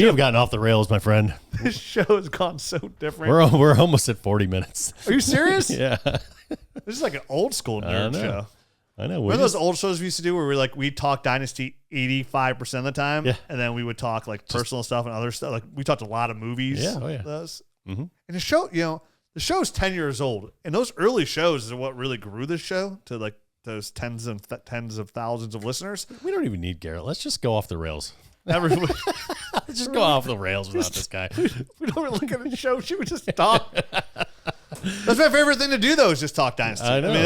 Speaker 2: have gotten off the rails, my friend.
Speaker 1: This show has gone so different.
Speaker 2: We're almost at 40 minutes.
Speaker 1: Are you serious?
Speaker 2: Yeah.
Speaker 1: This is like an old school nerd show.
Speaker 2: I know.
Speaker 1: Remember those old shows we used to do where we talk Dynasty 85% of the time, and then we would talk like personal stuff and other stuff. Like we talked a lot of movies.
Speaker 2: Yeah,
Speaker 1: Those. Mm-hmm. And the show, the show's 10 years old, and those early shows are what really grew this show to like those tens of thousands of listeners.
Speaker 2: We don't even need Garrett. Let's just go off the rails.
Speaker 1: Let's
Speaker 2: just go off the rails without this guy.
Speaker 1: We don't really look at the show. She would just talk. That's my favorite thing to do, though, is just talk Dynasty. I mean,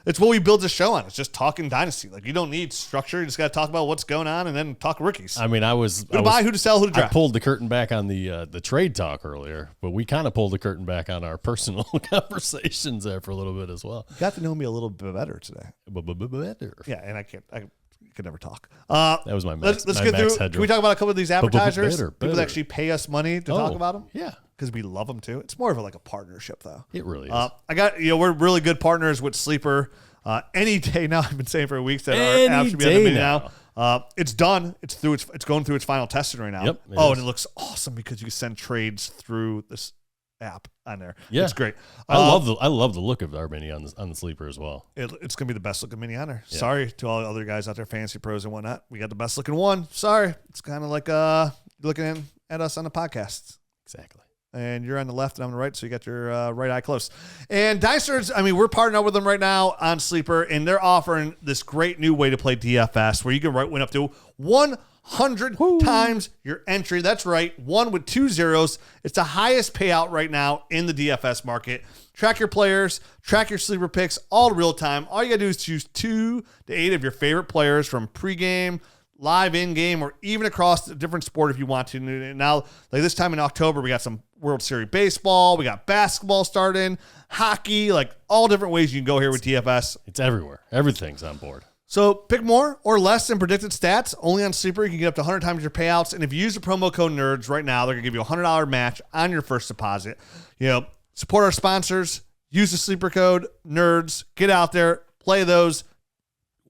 Speaker 1: it's what we build the show on. It's just talking Dynasty. Like, you don't need structure. You just got to talk about what's going on and then talk rookies.
Speaker 2: I mean, who
Speaker 1: to buy, who to sell, who to draft.
Speaker 2: I pulled the curtain back on the trade talk earlier, but we kind of pulled the curtain back on our personal conversations there for a little bit as well.
Speaker 1: You got to know me a little bit better today.
Speaker 2: Better.
Speaker 1: Yeah, and I could never talk.
Speaker 2: That was my max.
Speaker 1: Let's get through. Can we talk about a couple of these advertisers?
Speaker 2: Better.
Speaker 1: People that actually pay us money to talk about them?
Speaker 2: Yeah.
Speaker 1: Because we love them too. It's more of a partnership, though.
Speaker 2: It really is.
Speaker 1: We're really good partners with Sleeper. Any day now, I've been saying for weeks that our app should be on the menu now. It's done. It's going through its final testing right now.
Speaker 2: Yep,
Speaker 1: and it looks awesome because you can send trades through this app on there.
Speaker 2: Yeah,
Speaker 1: it's great.
Speaker 2: I love the look of our mini on the Sleeper as well.
Speaker 1: It's gonna be the best looking mini on there. Yeah. Sorry to all the other guys out there, fantasy pros and whatnot. We got the best looking one. Sorry, it's kind of like looking at us on the podcast.
Speaker 2: Exactly.
Speaker 1: And you're on the left and I'm on the right, so you got your right eye close. And Dystards, we're partnering up with them right now on Sleeper, and they're offering this great new way to play DFS where you can win up to 100 times your entry. That's right, 1 with 2 zeros. It's the highest payout right now in the DFS market. Track your players, track your sleeper picks, all real time. All you got to do is choose 2 to 8 of your favorite players from pregame, live in-game, or even across a different sport if you want to. Now, like this time in October, we got some World Series baseball. We got basketball starting, hockey, like all different ways you can go here with DFS.
Speaker 2: It's everywhere. Everything's on board.
Speaker 1: So pick more or less than predicted stats. Only on Sleeper, you can get up to 100 times your payouts. And if you use the promo code NERDS right now, they're going to give you a $100 match on your first deposit. Support our sponsors. Use the Sleeper code NERDS. Get out there. Play those.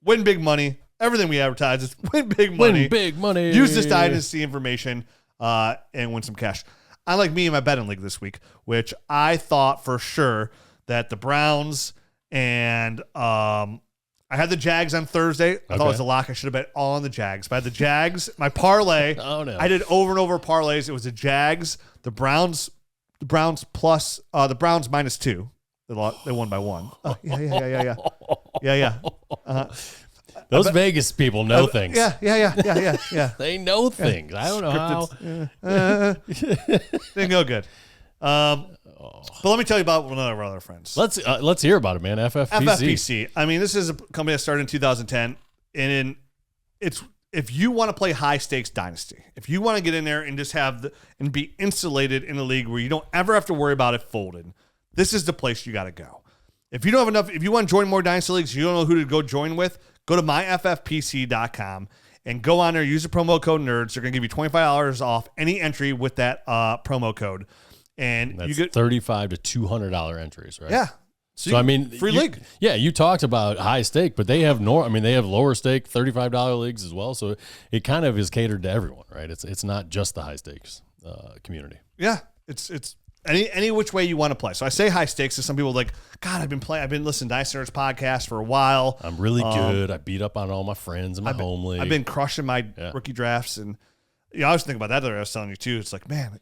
Speaker 1: Win big money. Everything we advertise is win big money.
Speaker 2: Win big money.
Speaker 1: Use this Dynasty information and win some cash. Unlike me in my betting league this week, which I thought for sure that the Browns and I had the Jags on Thursday. I thought it was a lock. I should have bet all on the Jags. But I had the Jags, my parlay.
Speaker 2: Oh, no.
Speaker 1: I did over and over parlays. It was the Jags, the Browns plus, the Browns -2. They won by 1. Oh, yeah.
Speaker 2: Those Vegas people know things.
Speaker 1: Yeah.
Speaker 2: They know things. I don't know how.
Speaker 1: Didn't go good. But let me tell you about one of our other friends.
Speaker 2: Let's hear about it, man. FFPC.
Speaker 1: This is a company that started in 2010, and it's if you want to play high stakes Dynasty, if you want to get in there and just and be insulated in a league where you don't ever have to worry about it folding, this is the place you got to go. If you don't have enough, if you want to join more Dynasty leagues, you don't know who to go join with, go to myffpc.com and go on there, use the promo code NERDS. They're going to give you $25 off any entry with that promo code. And
Speaker 2: that's
Speaker 1: you get
Speaker 2: $35 to $200 entries, right?
Speaker 1: Yeah.
Speaker 2: So
Speaker 1: free league.
Speaker 2: Yeah, you talked about high stake, but they have they have lower stake $35 leagues as well. So it kind of is catered to everyone, right? It's not just the high stakes community.
Speaker 1: Yeah, it's any which way you want to play. So I say high stakes to some people like, God, I've been listening to Dynasty Nerds podcast for a while.
Speaker 2: I'm really good. I beat up on all my friends in my home league.
Speaker 1: I've been crushing my rookie drafts, and I was thinking about that. I was telling you too. It's like, man,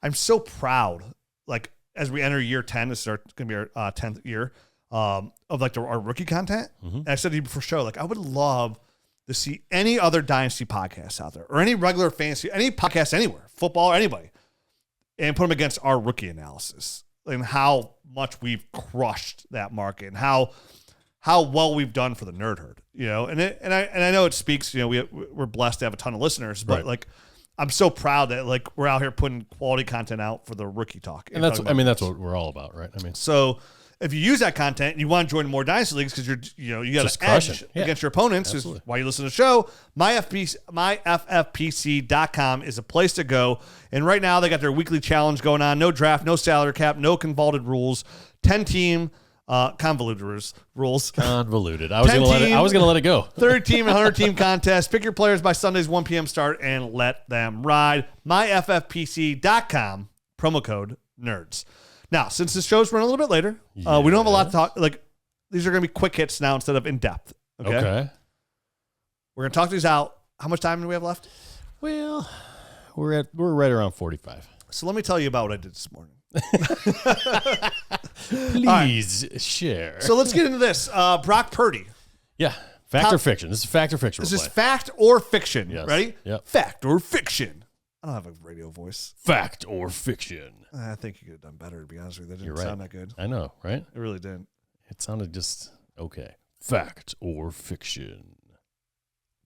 Speaker 1: I'm so proud. Like as we enter year 10, this is going to be our 10th year of like our rookie content. Mm-hmm. And I said to you before show, like I would love to see any other Dynasty podcasts out there or any regular fantasy, any podcast anywhere, football or anybody, and put them against our rookie analysis and how much we've crushed that market and how well we've done for the nerd herd, and I know it speaks, we're blessed to have a ton of listeners, but like, I'm so proud that like we're out here putting quality content out for the rookie talk.
Speaker 2: And that's what we're all about, right?
Speaker 1: So if you use that content and you want to join more Dynasty leagues because you got an edge against your opponents, is why you listen to the show. myffpc.com is a place to go. And right now they got their weekly challenge going on. No draft, no salary cap, no convoluted rules. 10-team Convoluted rules.
Speaker 2: Convoluted. I was gonna let it go.
Speaker 1: 30-team and 100-team contest. Pick your players by Sunday's 1 p.m. start and let them ride. MyFFPC.com, promo code NERDS. Now, since this show's running a little bit later, we don't have a lot to talk. Like, these are going to be quick hits now instead of in depth. Okay. We're going to talk these out. How much time do we have left?
Speaker 2: Well, we're right around 45.
Speaker 1: So let me tell you about what I did this morning.
Speaker 2: Please share.
Speaker 1: So let's get into this. Brock Purdy.
Speaker 2: Yeah. Fact or fiction? This is fact or fiction.
Speaker 1: This is fact or fiction.
Speaker 2: Yes.
Speaker 1: Ready?
Speaker 2: Yep.
Speaker 1: Fact or fiction. I don't have a radio voice.
Speaker 2: Fact or fiction.
Speaker 1: I think you could have done better, to be honest with you. That didn't
Speaker 2: You're right.
Speaker 1: sound that good.
Speaker 2: I know, right?
Speaker 1: It really didn't.
Speaker 2: It sounded just okay. Fact or fiction.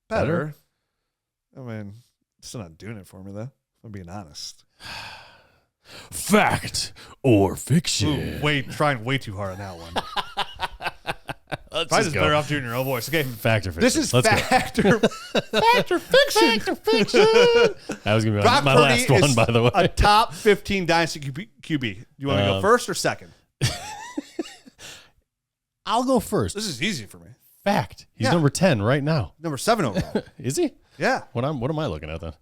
Speaker 1: Better? I mean, it's still not doing it for me, though. I'm being honest.
Speaker 2: Fact or fiction.
Speaker 1: Ooh, trying way too hard on that one.
Speaker 2: Let's
Speaker 1: Probably just better off doing your own voice. Okay.
Speaker 2: Fact or fiction.
Speaker 1: This is
Speaker 2: Let's
Speaker 1: fact or fiction. Fact or fiction.
Speaker 2: That was going to be
Speaker 1: Brock
Speaker 2: my
Speaker 1: Purdy
Speaker 2: last one, by the way.
Speaker 1: A top 15 Dynasty QB. Do you want to go first or second?
Speaker 2: I'll go first.
Speaker 1: This is easy for me.
Speaker 2: Fact. He's number 10 right now.
Speaker 1: Number 7 overall.
Speaker 2: Is he?
Speaker 1: Yeah.
Speaker 2: What am I looking at then?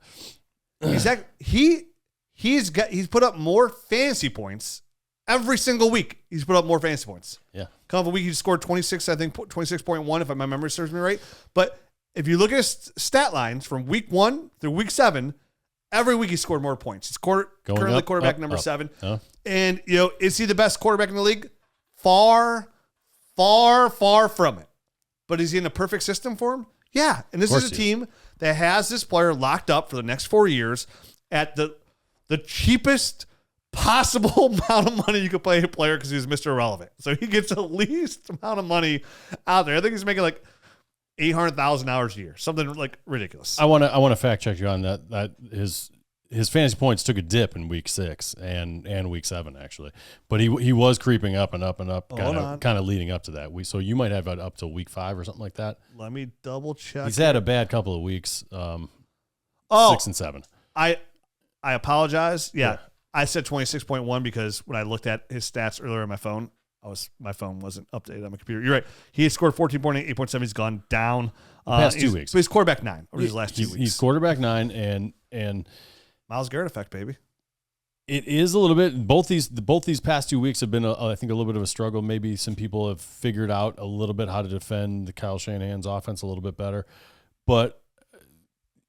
Speaker 1: He's put up more fantasy points every single week. He's put up more fantasy points.
Speaker 2: Yeah.
Speaker 1: Come up a week, he scored 26, I think 26.1 if my memory serves me right. But if you look at his stat lines from week 1 through week 7, every week he scored more points. He's currently quarterback number 7. And, is he the best quarterback in the league? Far, far, far from it. But is he in a perfect system for him? Yeah. And this is a team that has this player locked up for the next 4 years at the cheapest possible amount of money you could pay a player because he's Mr. Irrelevant. So he gets the least amount of money out there. I think he's making like $800,000 a year, something like ridiculous.
Speaker 2: I want to fact check you on that. That his fantasy points took a dip in week 6 and week 7 actually, but he was creeping up and up and up, kind of leading up to that. So you might have it up till week 5 or something like that.
Speaker 1: Let me double check.
Speaker 2: He's had a bad couple of weeks. 6 and 7.
Speaker 1: I apologize. Yeah. I said 26.1 because when I looked at his stats earlier on my phone, my phone wasn't updated on my computer. You're right. He scored 14.8, 8.7. He's gone down.
Speaker 2: Past 2 weeks.
Speaker 1: But he's quarterback 9 over his last 2 weeks.
Speaker 2: He's quarterback 9 and
Speaker 1: Myles Garrett effect, baby.
Speaker 2: It is a little bit. Both these past 2 weeks have been, I think, a little bit of a struggle. Maybe some people have figured out a little bit how to defend the Kyle Shanahan's offense a little bit better. But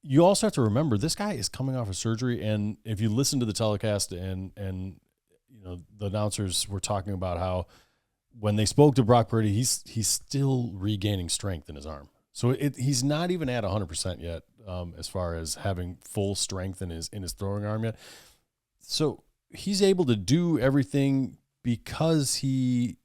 Speaker 2: you also have to remember this guy is coming off of surgery, and if you listen to the telecast and the announcers were talking about how when they spoke to Brock Purdy, he's still regaining strength in his arm. So he's not even at 100% yet as far as having full strength in his throwing arm yet. So he's able to do everything because he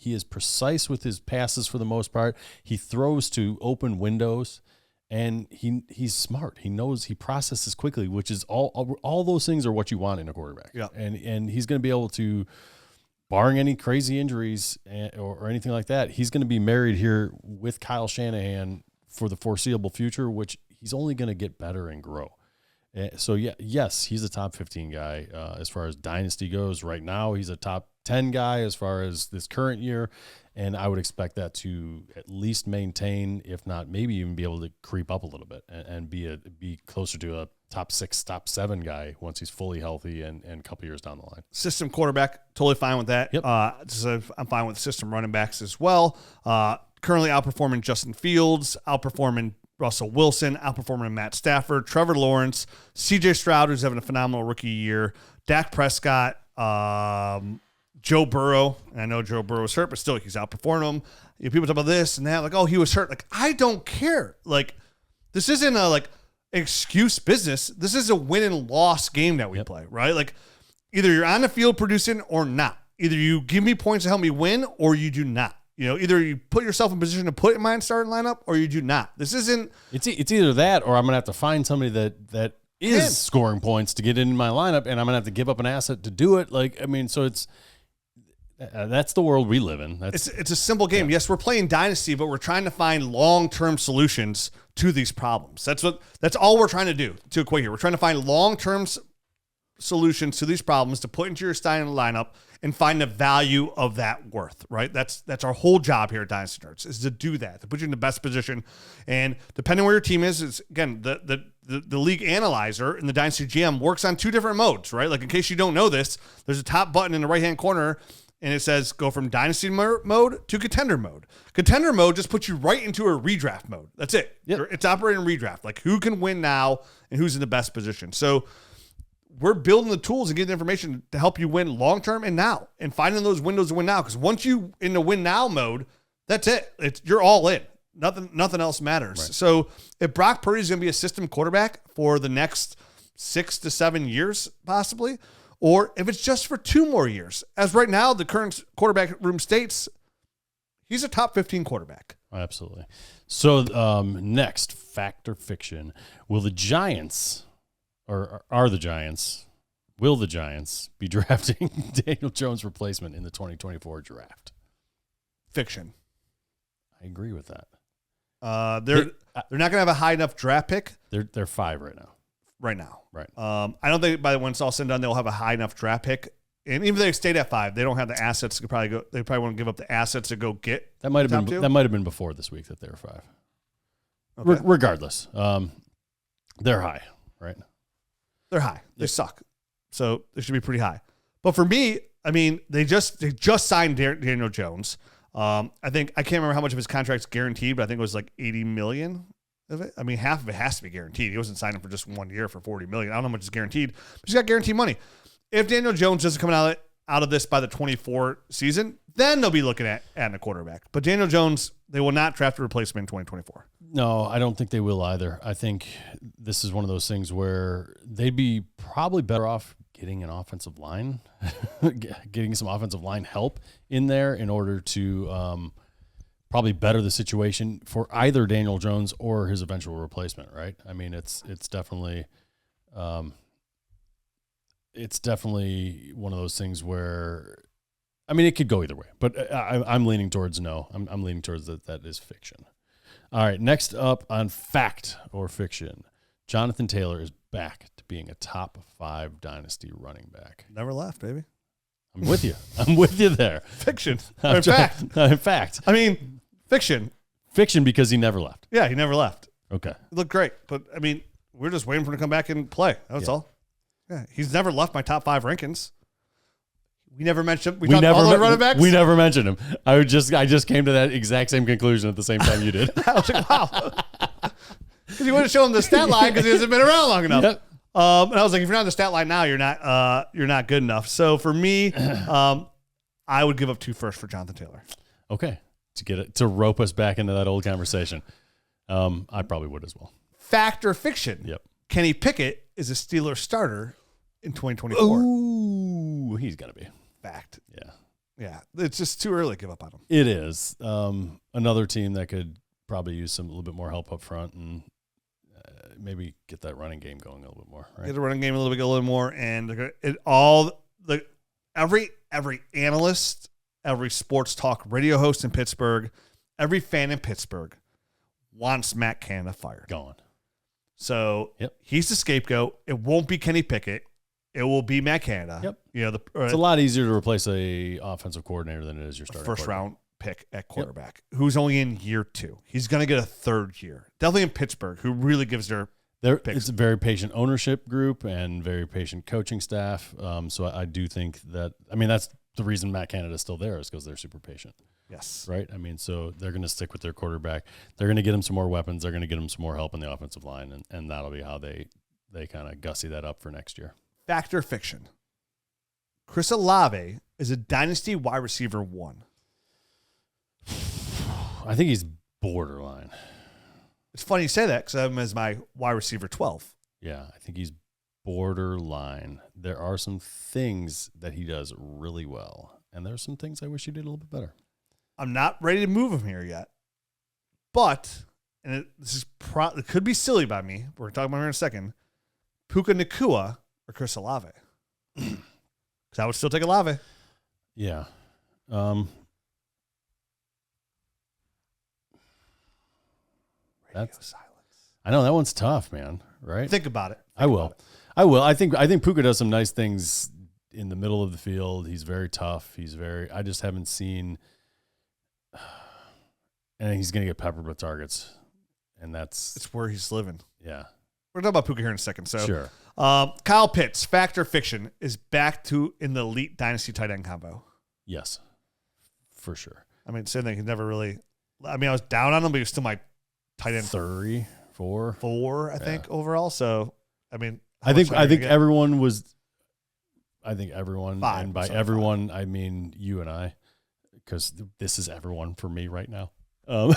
Speaker 2: is precise with his passes for the most part. He throws to open windows. And he's smart. He knows, he processes quickly, which is all those things are what you want in a quarterback.
Speaker 1: Yeah.
Speaker 2: And he's going to be able to, barring any crazy injuries or anything like that, he's going to be married here with Kyle Shanahan for the foreseeable future, which he's only going to get better and grow. So yes, he's a top 15 guy as far as Dynasty goes. Right now, he's a top 10 guy as far as this current year. And I would expect that to at least maintain, if not maybe even be able to creep up a little bit and be closer to a top 6, top 7 guy once he's fully healthy and a couple years down the line.
Speaker 1: System quarterback, totally fine with that.
Speaker 2: Yep.
Speaker 1: I'm fine with system running backs as well. Currently outperforming Justin Fields, outperforming Russell Wilson, outperforming Matt Stafford, Trevor Lawrence, CJ Stroud, who's having a phenomenal rookie year, Dak Prescott, Joe Burrow. And I know Joe Burrow was hurt, but still he's outperforming him. People talk about this and that, like, oh, he was hurt. Like, I don't care. Like, this isn't a excuse business. This is a win and loss game that we play, right? Like, either you're on the field producing or not. Either you give me points to help me win or you do not. Either you put yourself in position to put in my starting lineup or you do not. This isn't. It's
Speaker 2: either that or I'm going to have to find somebody that is scoring points to get in my lineup, and I'm going to have to give up an asset to do it. So it's that's the world we live in. It's
Speaker 1: a simple game. Yeah. Yes, we're playing Dynasty, but we're trying to find long-term solutions to these problems. That's all we're trying to do to equate here. We're trying to find long-term solutions to these problems to put into your starting lineup and find the value of that worth, right? That's our whole job here at Dynasty Nerds, is to do that, to put you in the best position. And depending on where your team is, it's, again, the league analyzer and the Dynasty GM works on 2 different modes, right? Like, in case you don't know this, there's a top button in the right-hand corner, and it says go from Dynasty mode to Contender mode. Contender mode just puts you right into a redraft mode. That's it.
Speaker 2: Yep.
Speaker 1: It's operating redraft, like who can win now and who's in the best position. So we're building the tools and getting the information to help you win long-term and now, and finding those windows to win now. Because once you in the win now mode, that's it. You're all in. Nothing else matters.
Speaker 2: Right.
Speaker 1: So if Brock Purdy is going to be a system quarterback for the next 6 to 7 years, possibly, or if it's just for 2 more years, as right now the current quarterback room states, he's a top 15 quarterback.
Speaker 2: Absolutely. So next, fact or fiction. Will the Giants be drafting Daniel Jones' replacement in the 2024 draft?
Speaker 1: Fiction.
Speaker 2: I agree with that.
Speaker 1: They're not going to have a high enough draft pick.
Speaker 2: They're 5 right now.
Speaker 1: Right now.
Speaker 2: Right.
Speaker 1: I don't think when it's all said and done, they'll have a high enough draft pick. And even if they stayed at 5, they don't have the assets to probably go. They probably won't give up the assets to go get.
Speaker 2: That might have been before this week that they were 5. Okay. Regardless, they're high, right?
Speaker 1: They're high. They suck. So they should be pretty high. But for me, I mean, they just signed Daniel Jones. I think I can't remember how much of his contract's guaranteed, but I think it was like $80 million of it. I mean, half of it has to be guaranteed. He wasn't signing for just 1 year for $40 million. I don't know how much is guaranteed, but he's got guaranteed money. If Daniel Jones doesn't come out of this by the 24 season, then they'll be looking at adding a quarterback. But Daniel Jones, they will not draft a replacement in 2024.
Speaker 2: No, I don't think they will either. I think this is one of those things where they'd be probably better off getting an offensive line, getting some offensive line help in there in order to probably better the situation for either Daniel Jones or his eventual replacement, right? I mean, it's definitely one of those things where, I mean, it could go either way, but I'm leaning towards no. I'm leaning towards that is fiction. All right, next up on fact or fiction, Jonathan Taylor is back to being a top 5 dynasty running back.
Speaker 1: Never left, baby.
Speaker 2: I'm with you. I'm with you there.
Speaker 1: Fiction. In fact.
Speaker 2: In fact.
Speaker 1: I mean, fiction.
Speaker 2: Fiction because he never left.
Speaker 1: Yeah, he never left.
Speaker 2: Okay.
Speaker 1: He looked great, but I mean, we're just waiting for him to come back and play. That's all. Yeah, he's never left my top 5 rankings. We never mentioned him. We talked all the running backs.
Speaker 2: We never mentioned him. I just came to that exact same conclusion at the same time you did.
Speaker 1: I was like, wow. Because you wouldn't show him the stat line because he hasn't been around long enough. Yep. And I was like, if you're not on the stat line now, you're not good enough. So for me, I would give up 2 firsts for Jonathan Taylor.
Speaker 2: Okay, to rope us back into that old conversation. I probably would as well.
Speaker 1: Fact or fiction?
Speaker 2: Yep.
Speaker 1: Kenny Pickett is a Steelers starter in 2024.
Speaker 2: Ooh, he's got to be.
Speaker 1: Fact.
Speaker 2: Yeah.
Speaker 1: Yeah. It's just too early to give up on him.
Speaker 2: It is. Another team that could probably use a little bit more help up front and maybe get that running game going a little bit more. Right?
Speaker 1: Get the running game a little more, and every analyst, every sports talk radio host in Pittsburgh, every fan in Pittsburgh wants Matt Canada fired.
Speaker 2: Gone.
Speaker 1: So he's the scapegoat. It won't be Kenny Pickett. It will be Matt Canada.
Speaker 2: Yep.
Speaker 1: You know,
Speaker 2: it's a lot easier to replace a offensive coordinator than it is your starting
Speaker 1: first round pick at quarterback, who's only in year 2. He's going to get a 3rd year. Definitely in Pittsburgh, who really gives their picks.
Speaker 2: It's a very patient ownership group and very patient coaching staff. So I do think that, I mean, that's the reason Matt Canada is still there is because they're super patient.
Speaker 1: Yes.
Speaker 2: Right? I mean, so they're going to stick with their quarterback. They're going to get him some more weapons. They're going to get him some more help in the offensive line, and that'll be how they kind of gussy that up for next year.
Speaker 1: Fact or fiction? Chris Olave is a dynasty wide receiver 1.
Speaker 2: I think he's borderline.
Speaker 1: It's funny you say that because I have him as my wide receiver 12.
Speaker 2: Yeah, I think he's borderline. There are some things that he does really well, and there's some things I wish he did a little bit better.
Speaker 1: I'm not ready to move him here yet, but it could be silly by me. We're talking about him here in a second. Puka Nacua or Chris Olave? Because I would still take Olave.
Speaker 2: Yeah.
Speaker 1: Radio silence.
Speaker 2: I know that one's tough, man. Right?
Speaker 1: Think about it.
Speaker 2: I will. I will. I think Puka does some nice things in the middle of the field. He's very tough. I just haven't seen, and he's going to get peppered with targets, and it's
Speaker 1: where he's living.
Speaker 2: Yeah.
Speaker 1: We're talking about Puka here in a second. So,
Speaker 2: sure.
Speaker 1: Kyle Pitts, fact or fiction, is back to in the elite dynasty tight end combo.
Speaker 2: Yes, for sure.
Speaker 1: I mean, same thing. He never really. I mean, I was down on him, but he was still my tight end
Speaker 2: 3, 4,
Speaker 1: I think overall. So, I mean,
Speaker 2: I think everyone was. I think everyone,
Speaker 1: 5,
Speaker 2: and by everyone, 5. I mean you and I, because this is everyone for me right now. I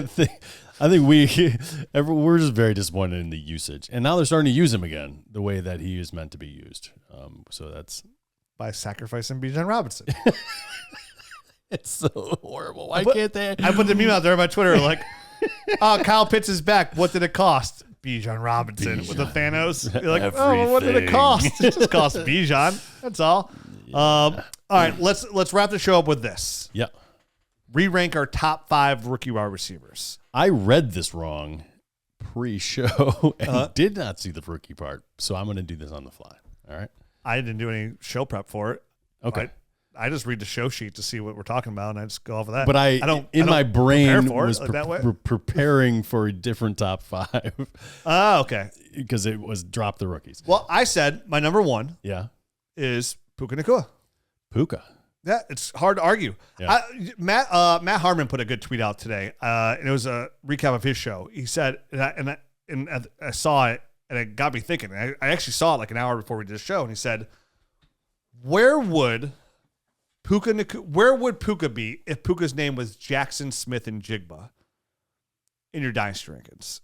Speaker 2: think we're just very disappointed in the usage, and now they're starting to use him again the way that he is meant to be used. So that's
Speaker 1: by sacrificing Bijan Robinson.
Speaker 2: It's so horrible. Why can't they?
Speaker 1: I put the meme out there on my Twitter like, "Oh, Kyle Pitts is back. What did it cost?" Bijan Robinson with the Thanos. You're like, "Oh, what did it cost?" It just cost Bijan. That's all. Yeah. All right, let's wrap the show up with this.
Speaker 2: Yeah.
Speaker 1: Re-rank our top 5 rookie wide receivers.
Speaker 2: I read this wrong pre-show and did not see the rookie part, so I'm going to do this on the fly. All right.
Speaker 1: I didn't do any show prep for it.
Speaker 2: Okay.
Speaker 1: I just read the show sheet to see what we're talking about, and I just go off of that.
Speaker 2: But I don't. My brain was
Speaker 1: that way.
Speaker 2: Preparing for a different top 5.
Speaker 1: Oh, okay.
Speaker 2: Because it was drop the rookies.
Speaker 1: Well, I said my number 1 is Puka Nacua.
Speaker 2: Puka.
Speaker 1: Yeah, it's hard to argue.
Speaker 2: Yeah.
Speaker 1: Matt Harmon put a good tweet out today, and it was a recap of his show. He said, and I saw it, and it got me thinking. I actually saw it like an hour before we did the show, and he said, where would Puka be if Puka's name was Jackson Smith and Jigba in your dynasty rankings?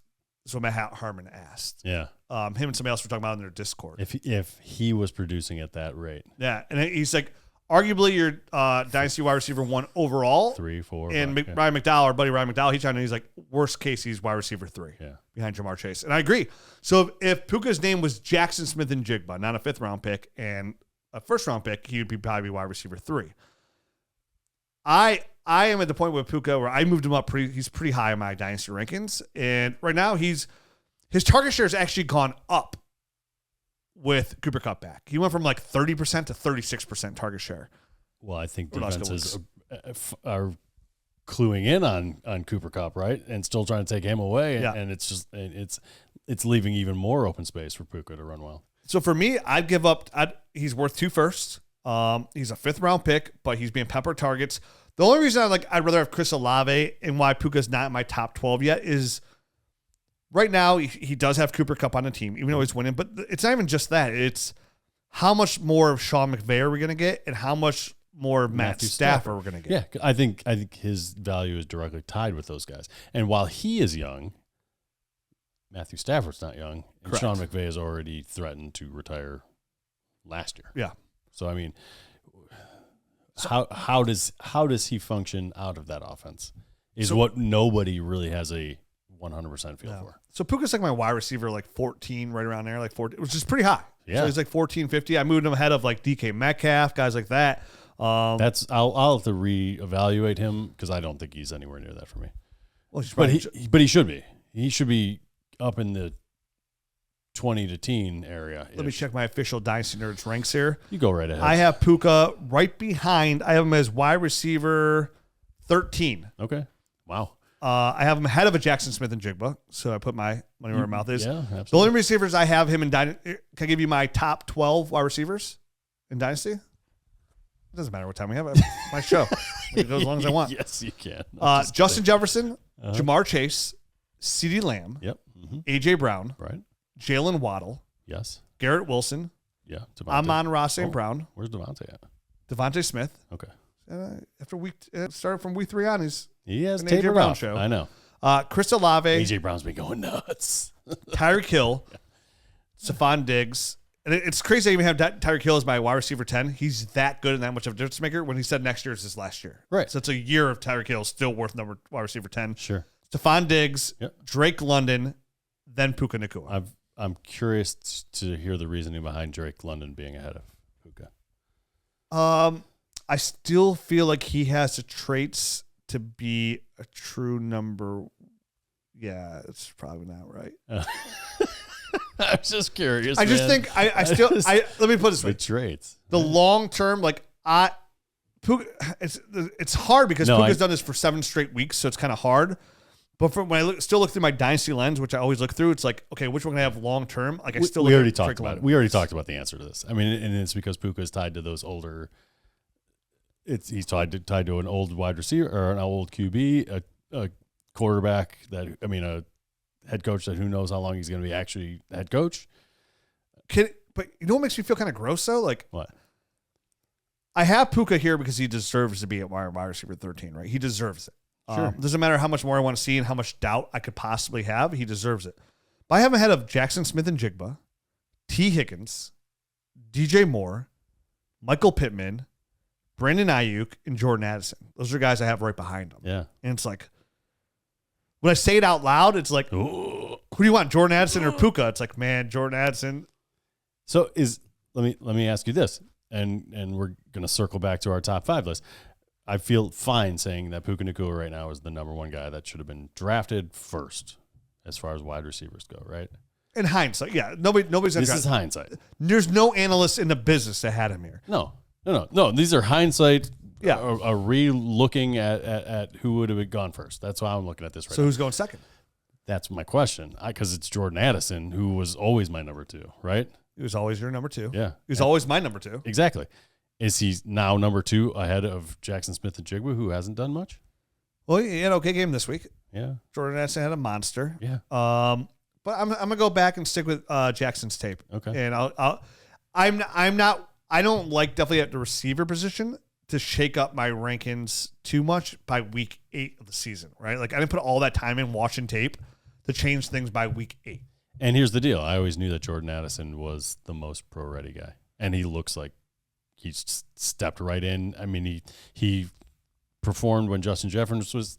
Speaker 1: That's what Matt Harmon asked.
Speaker 2: Yeah.
Speaker 1: Him and somebody else were talking about in their Discord.
Speaker 2: If he was producing at that rate.
Speaker 1: Yeah, and he's like, arguably your dynasty wide receiver 1 overall.
Speaker 2: 3, 4.
Speaker 1: And
Speaker 2: 5,
Speaker 1: Ryan McDowell, our buddy Ryan McDowell, he's like, worst case, he's wide receiver 3 behind Jamar Chase. And I agree. So if Puka's name was Jackson Smith and Jigba, not a 5th round pick and a 1st round pick, he would probably be wide receiver 3. I am at the point with Puka where I moved him up he's pretty high in my dynasty rankings. And right now his target share has actually gone up with Cooper Kupp back. He went from like 30% to 36% target share.
Speaker 2: Well, I think defenses are cluing in on Cooper Kupp, right? And still trying to take him away. And it's just, it's leaving even more open space for Puka to run well.
Speaker 1: So for me, I'd give up. He's worth 2 firsts. He's a 5th round pick, but he's being peppered targets. The only reason I'd rather have Chris Olave and why Puka's not in my top 12 yet is right now he does have Cooper Kupp on the team, even though he's winning. But it's not even just that. It's how much more of Sean McVay are we going to get, and how much more Matt Stafford we're going to get.
Speaker 2: Yeah, I think his value is directly tied with those guys. And while he is young, Matthew Stafford's not young, and
Speaker 1: Correct.
Speaker 2: Sean McVay has already threatened to retire last year.
Speaker 1: Yeah.
Speaker 2: So I mean, how does he function out of that offense? Is what nobody really has a 100% feel for. So
Speaker 1: Puka's like my wide receiver, like 14, right around there, like 14, which is pretty high.
Speaker 2: Yeah,
Speaker 1: so he's like 14, 50. I moved him ahead of like DK Metcalf, guys like that.
Speaker 2: I'll have to reevaluate him because I don't think he's anywhere near that for me.
Speaker 1: Well,
Speaker 2: but he should be. He should be up in the 20 to teen area.
Speaker 1: Let me check my official Dynasty Nerds ranks here.
Speaker 2: You go right ahead.
Speaker 1: I have Puka right behind. I have him as wide receiver 13.
Speaker 2: Okay. Wow.
Speaker 1: I have him ahead of a Jackson Smith and Jigba, so I put my money where my mouth is.
Speaker 2: Yeah, absolutely.
Speaker 1: The only receivers I have him in Dynasty. Can I give you my top 12 wide receivers in Dynasty? It doesn't matter what time we have. My show. I can go as long as I want.
Speaker 2: Yes, you can.
Speaker 1: Justin Jefferson, Jamar Chase, CeeDee Lamb, A.J. Brown,
Speaker 2: right?
Speaker 1: Jalen Waddle,
Speaker 2: yes,
Speaker 1: Garrett Wilson, Amon-Ra St. Brown.
Speaker 2: Where's Devontae at?
Speaker 1: Devontae Smith.
Speaker 2: Okay.
Speaker 1: After started from week 3 on,
Speaker 2: he has
Speaker 1: an
Speaker 2: A.J.
Speaker 1: Brown show.
Speaker 2: I know.
Speaker 1: Chris Olave.
Speaker 2: A.J. Brown's been going nuts.
Speaker 1: Tyreek Hill, Stephon Diggs. And it's crazy I even have Tyreek Hill as my wide receiver 10. He's that good and that much of a difference maker when he said next year is his last year.
Speaker 2: Right.
Speaker 1: So it's a year of Tyreek Hill still worth number wide receiver 10.
Speaker 2: Sure.
Speaker 1: Stephon Diggs, Drake London, then Puka Nacua.
Speaker 2: I'm curious to hear the reasoning behind Drake London being ahead of Puka.
Speaker 1: I still feel like he has the traits to be a true number. Yeah, it's probably not right.
Speaker 2: I was just curious.
Speaker 1: I just think let me put it this way.
Speaker 2: The traits.
Speaker 1: The long term, like Puka, it's hard because Puka's done this for 7 straight weeks, so it's kind of hard. But when I still look through my dynasty lens, which I always look through, it's like, okay, which one can I have long term? Like
Speaker 2: we already talked about it. We already talked about the answer to this. I mean, and it's because Puka is tied to those older. He's tied to an old wide receiver or an old QB, a quarterback a head coach that who knows how long he's going to be actually head coach.
Speaker 1: But you know what makes me feel kind of gross though? Like
Speaker 2: what?
Speaker 1: I have Puka here because he deserves to be at wide receiver 13, right? He deserves it.
Speaker 2: Sure.
Speaker 1: Doesn't matter how much more I want to see and how much doubt I could possibly have. He deserves it. But I have him ahead of Jackson Smith and Jigba, T. Higgins, DJ Moore, Michael Pittman, Brandon Ayuk, and Jordan Addison. Those are guys I have right behind him.
Speaker 2: Yeah.
Speaker 1: And it's like, when I say it out loud, it's like, who do you want, Jordan Addison or Puka? It's like, man, Jordan Addison.
Speaker 2: So let me ask you this, and we're going to circle back to our top 5 list. I feel fine saying that Puka Nacua right now is the number 1 guy that should have been drafted first as far as wide receivers go, right?
Speaker 1: In hindsight, yeah. Nobody's
Speaker 2: This is hindsight.
Speaker 1: There's no analyst in the business that had him here.
Speaker 2: No. These are hindsight.
Speaker 1: Yeah.
Speaker 2: A re-looking at who would have gone first. That's why I'm looking at this right now.
Speaker 1: So who's going second?
Speaker 2: That's my question. Because it's Jordan Addison, who was always my number 2, right?
Speaker 1: He was always your number 2.
Speaker 2: Yeah.
Speaker 1: He was always my number 2.
Speaker 2: Exactly. Is he now number 2 ahead of Jackson Smith and Jigba, who hasn't done much?
Speaker 1: Well, he had an okay game this week.
Speaker 2: Yeah.
Speaker 1: Jordan Addison had a monster.
Speaker 2: Yeah.
Speaker 1: But I'm gonna go back and stick with Jackson's tape.
Speaker 2: Okay.
Speaker 1: And I don't like definitely at the receiver position to shake up my rankings too much by week 8 of the season, right? Like I didn't put all that time in watching tape to change things by week 8.
Speaker 2: And here's the deal. I always knew that Jordan Addison was the most pro-ready guy. And he looks like he's stepped right in. I mean, he performed when Justin Jefferson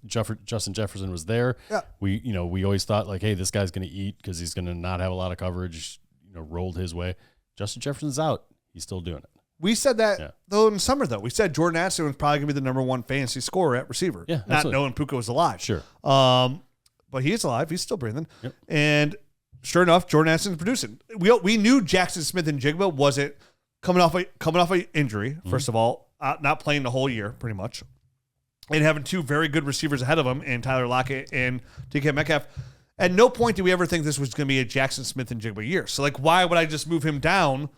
Speaker 2: was there.
Speaker 1: Yeah.
Speaker 2: We always thought like, hey, this guy's going to eat because he's going to not have a lot of coverage, rolled his way. Justin Jefferson's out. He's still doing it.
Speaker 1: We said that though in the summer though. We said Jordan Addison was probably going to be the number 1 fantasy scorer at receiver.
Speaker 2: Yeah,
Speaker 1: not knowing Puka was alive.
Speaker 2: Sure.
Speaker 1: But he is alive. He's still breathing. Yep. And sure enough, Jordan Addison's producing. We knew Jackson Smith and Jigba wasn't coming off an injury. First of all, not playing the whole year pretty much, and having 2 very good receivers ahead of him in Tyler Lockett and DK Metcalf. At no point did we ever think this was going to be a Jackson Smith and Jigba year. So like, why would I just move him down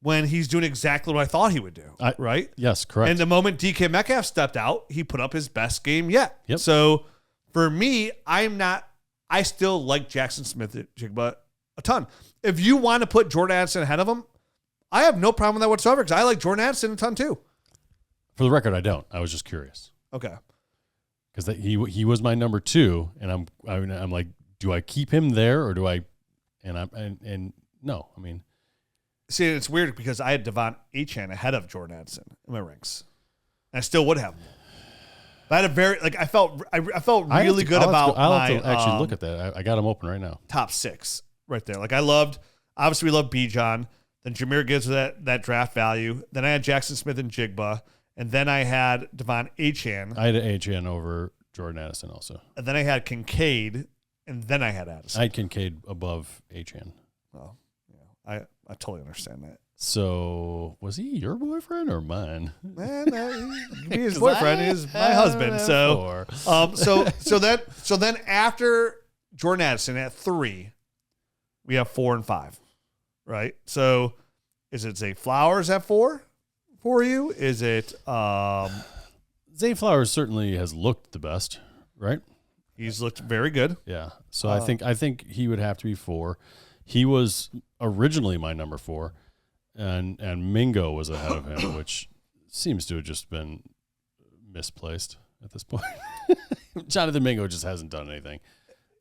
Speaker 1: when he's doing exactly what I thought he would do? Right?
Speaker 2: Yes, correct.
Speaker 1: And the moment DK Metcalf stepped out, he put up his best game yet.
Speaker 2: Yep.
Speaker 1: So for me, I still like Jackson Smith and Jigba a ton. If you want to put Jordan Addison ahead of him, I have no problem with that whatsoever because I like Jordan Addison a ton too.
Speaker 2: For the record, I don't. I was just curious.
Speaker 1: Okay.
Speaker 2: Because he was my number 2, and I'm like, do I keep him there or do I? And no, I mean,
Speaker 1: see, it's weird because I had Devon Achane ahead of Jordan Addison in my ranks, and I still would have him. But I had a very I felt really good about.
Speaker 2: I'll have to actually look at that. I got him open right now.
Speaker 1: Top 6 right there. Like obviously we loved Bijan. Then Jahmyr Gibbs with that draft value. Then I had Jackson Smith and Jigba. And then I had Devon Achane.
Speaker 2: I had Achane over Jordan Addison also.
Speaker 1: And then I had Kincaid. And then I had Addison.
Speaker 2: I had Kincaid above Achane.
Speaker 1: Well, yeah, I totally understand that.
Speaker 2: So was he your boyfriend or mine?
Speaker 1: Man, be his boyfriend is my husband. So then after Jordan Addison at 3, we have 4 and 5, right? So is it Zay Flowers at 4 for you? Is it
Speaker 2: Zay Flowers certainly has looked the best, right?
Speaker 1: He's looked very good.
Speaker 2: Yeah. So I think he would have to be 4. He was originally my number 4. And Mingo was ahead of him, which seems to have just been misplaced at this point. Jonathan Mingo just hasn't done anything.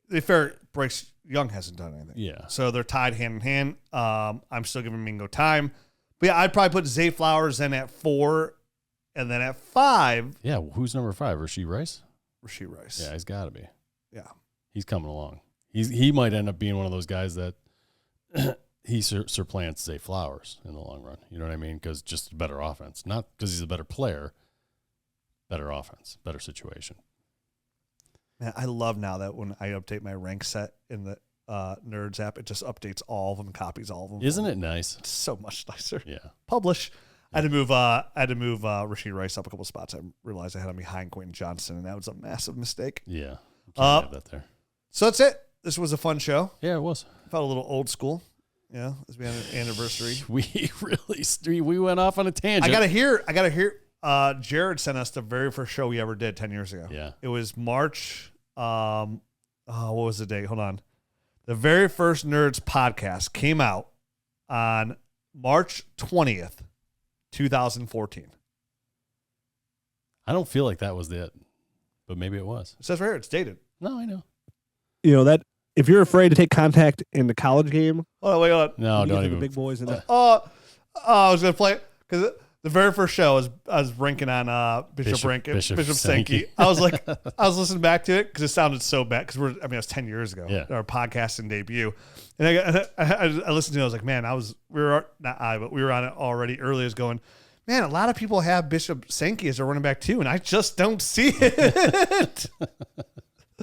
Speaker 1: To be fair, Bryce Young hasn't done anything.
Speaker 2: Yeah.
Speaker 1: So they're tied hand in hand. I'm still giving Mingo time. But yeah, I'd probably put Zay Flowers then at 4. And then at 5.
Speaker 2: Yeah, who's number 5? Rashee Rice?
Speaker 1: Rashee Rice.
Speaker 2: Yeah, he's got to be.
Speaker 1: Yeah.
Speaker 2: He's coming along. He might end up being one of those guys that he supplants Zay Flowers in the long run. You know what I mean? Because just a better offense. Not because he's a better player. Better offense. Better situation.
Speaker 1: Man, I love now that when I update my rank set in the Nerds app. It just updates all of them, copies all of them.
Speaker 2: Isn't it nice?
Speaker 1: It's so much nicer.
Speaker 2: Yeah.
Speaker 1: Publish. I had to move Rashid Rice up a couple spots. I realized I had him behind Quentin Johnson, and that was a massive mistake.
Speaker 2: Yeah. Can't have that there.
Speaker 1: So that's it. This was a fun show.
Speaker 2: Yeah, it was.
Speaker 1: Felt a little old school. Yeah, as we had an anniversary.
Speaker 2: We went off on a tangent.
Speaker 1: I gotta hear. Jared sent us the very first show we ever did 10 years ago.
Speaker 2: Yeah.
Speaker 1: It was March. What was the date? Hold on. The very first Nerds podcast came out on March 20th, 2014.
Speaker 2: I don't feel like that was it, but maybe it was.
Speaker 1: It says right here, it's dated.
Speaker 2: No, I know.
Speaker 4: You know that if you're afraid to take contact in the college game,
Speaker 1: Oh, wait, hold on.
Speaker 2: No,
Speaker 4: you
Speaker 2: don't
Speaker 4: get
Speaker 2: even.
Speaker 4: the big boys in there.
Speaker 1: I was gonna play it because the very first show I was ranking on Bishop Sankey. I was like, I was listening back to it because it sounded so bad because it was 10 years ago.
Speaker 2: Yeah.
Speaker 1: Our podcasting debut, and I listened to it. I was like, man, we were on it already early. As going, man, a lot of people have Bishop Sankey as their running back too, and I just don't see it.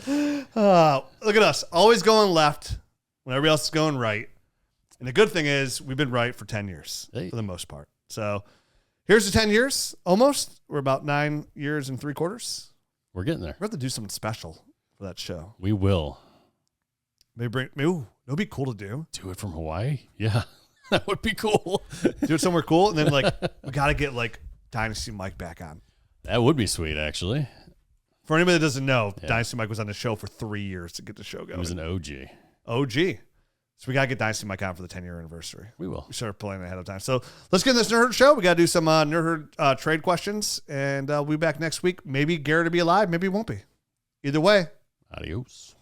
Speaker 1: Look at us, always going left when everybody else is going right. And the good thing is we've been right for 10 years for the most part. So here's the 10 years, almost. We're about 9 years and 3/4.
Speaker 2: We're getting there.
Speaker 1: We have to do something special for that show.
Speaker 2: We will.
Speaker 1: Maybe it'd be cool to do.
Speaker 2: Do it from Hawaii? Yeah, that would be cool.
Speaker 1: Do it somewhere cool. And then we got to get Dynasty Mike back on.
Speaker 2: That would be sweet, actually.
Speaker 1: For anybody that doesn't know, Dynasty Mike was on the show for 3 years to get the show going.
Speaker 2: He was an OG.
Speaker 1: OG. So we got to get Dynasty Mike on for the 10-year anniversary.
Speaker 2: We will.
Speaker 1: We started planning ahead of time. So let's get in this Nerd Herd show. We got to do some Nerd Herd trade questions, and we'll be back next week. Maybe Garrett will be alive. Maybe he won't be. Either way.
Speaker 2: Adios.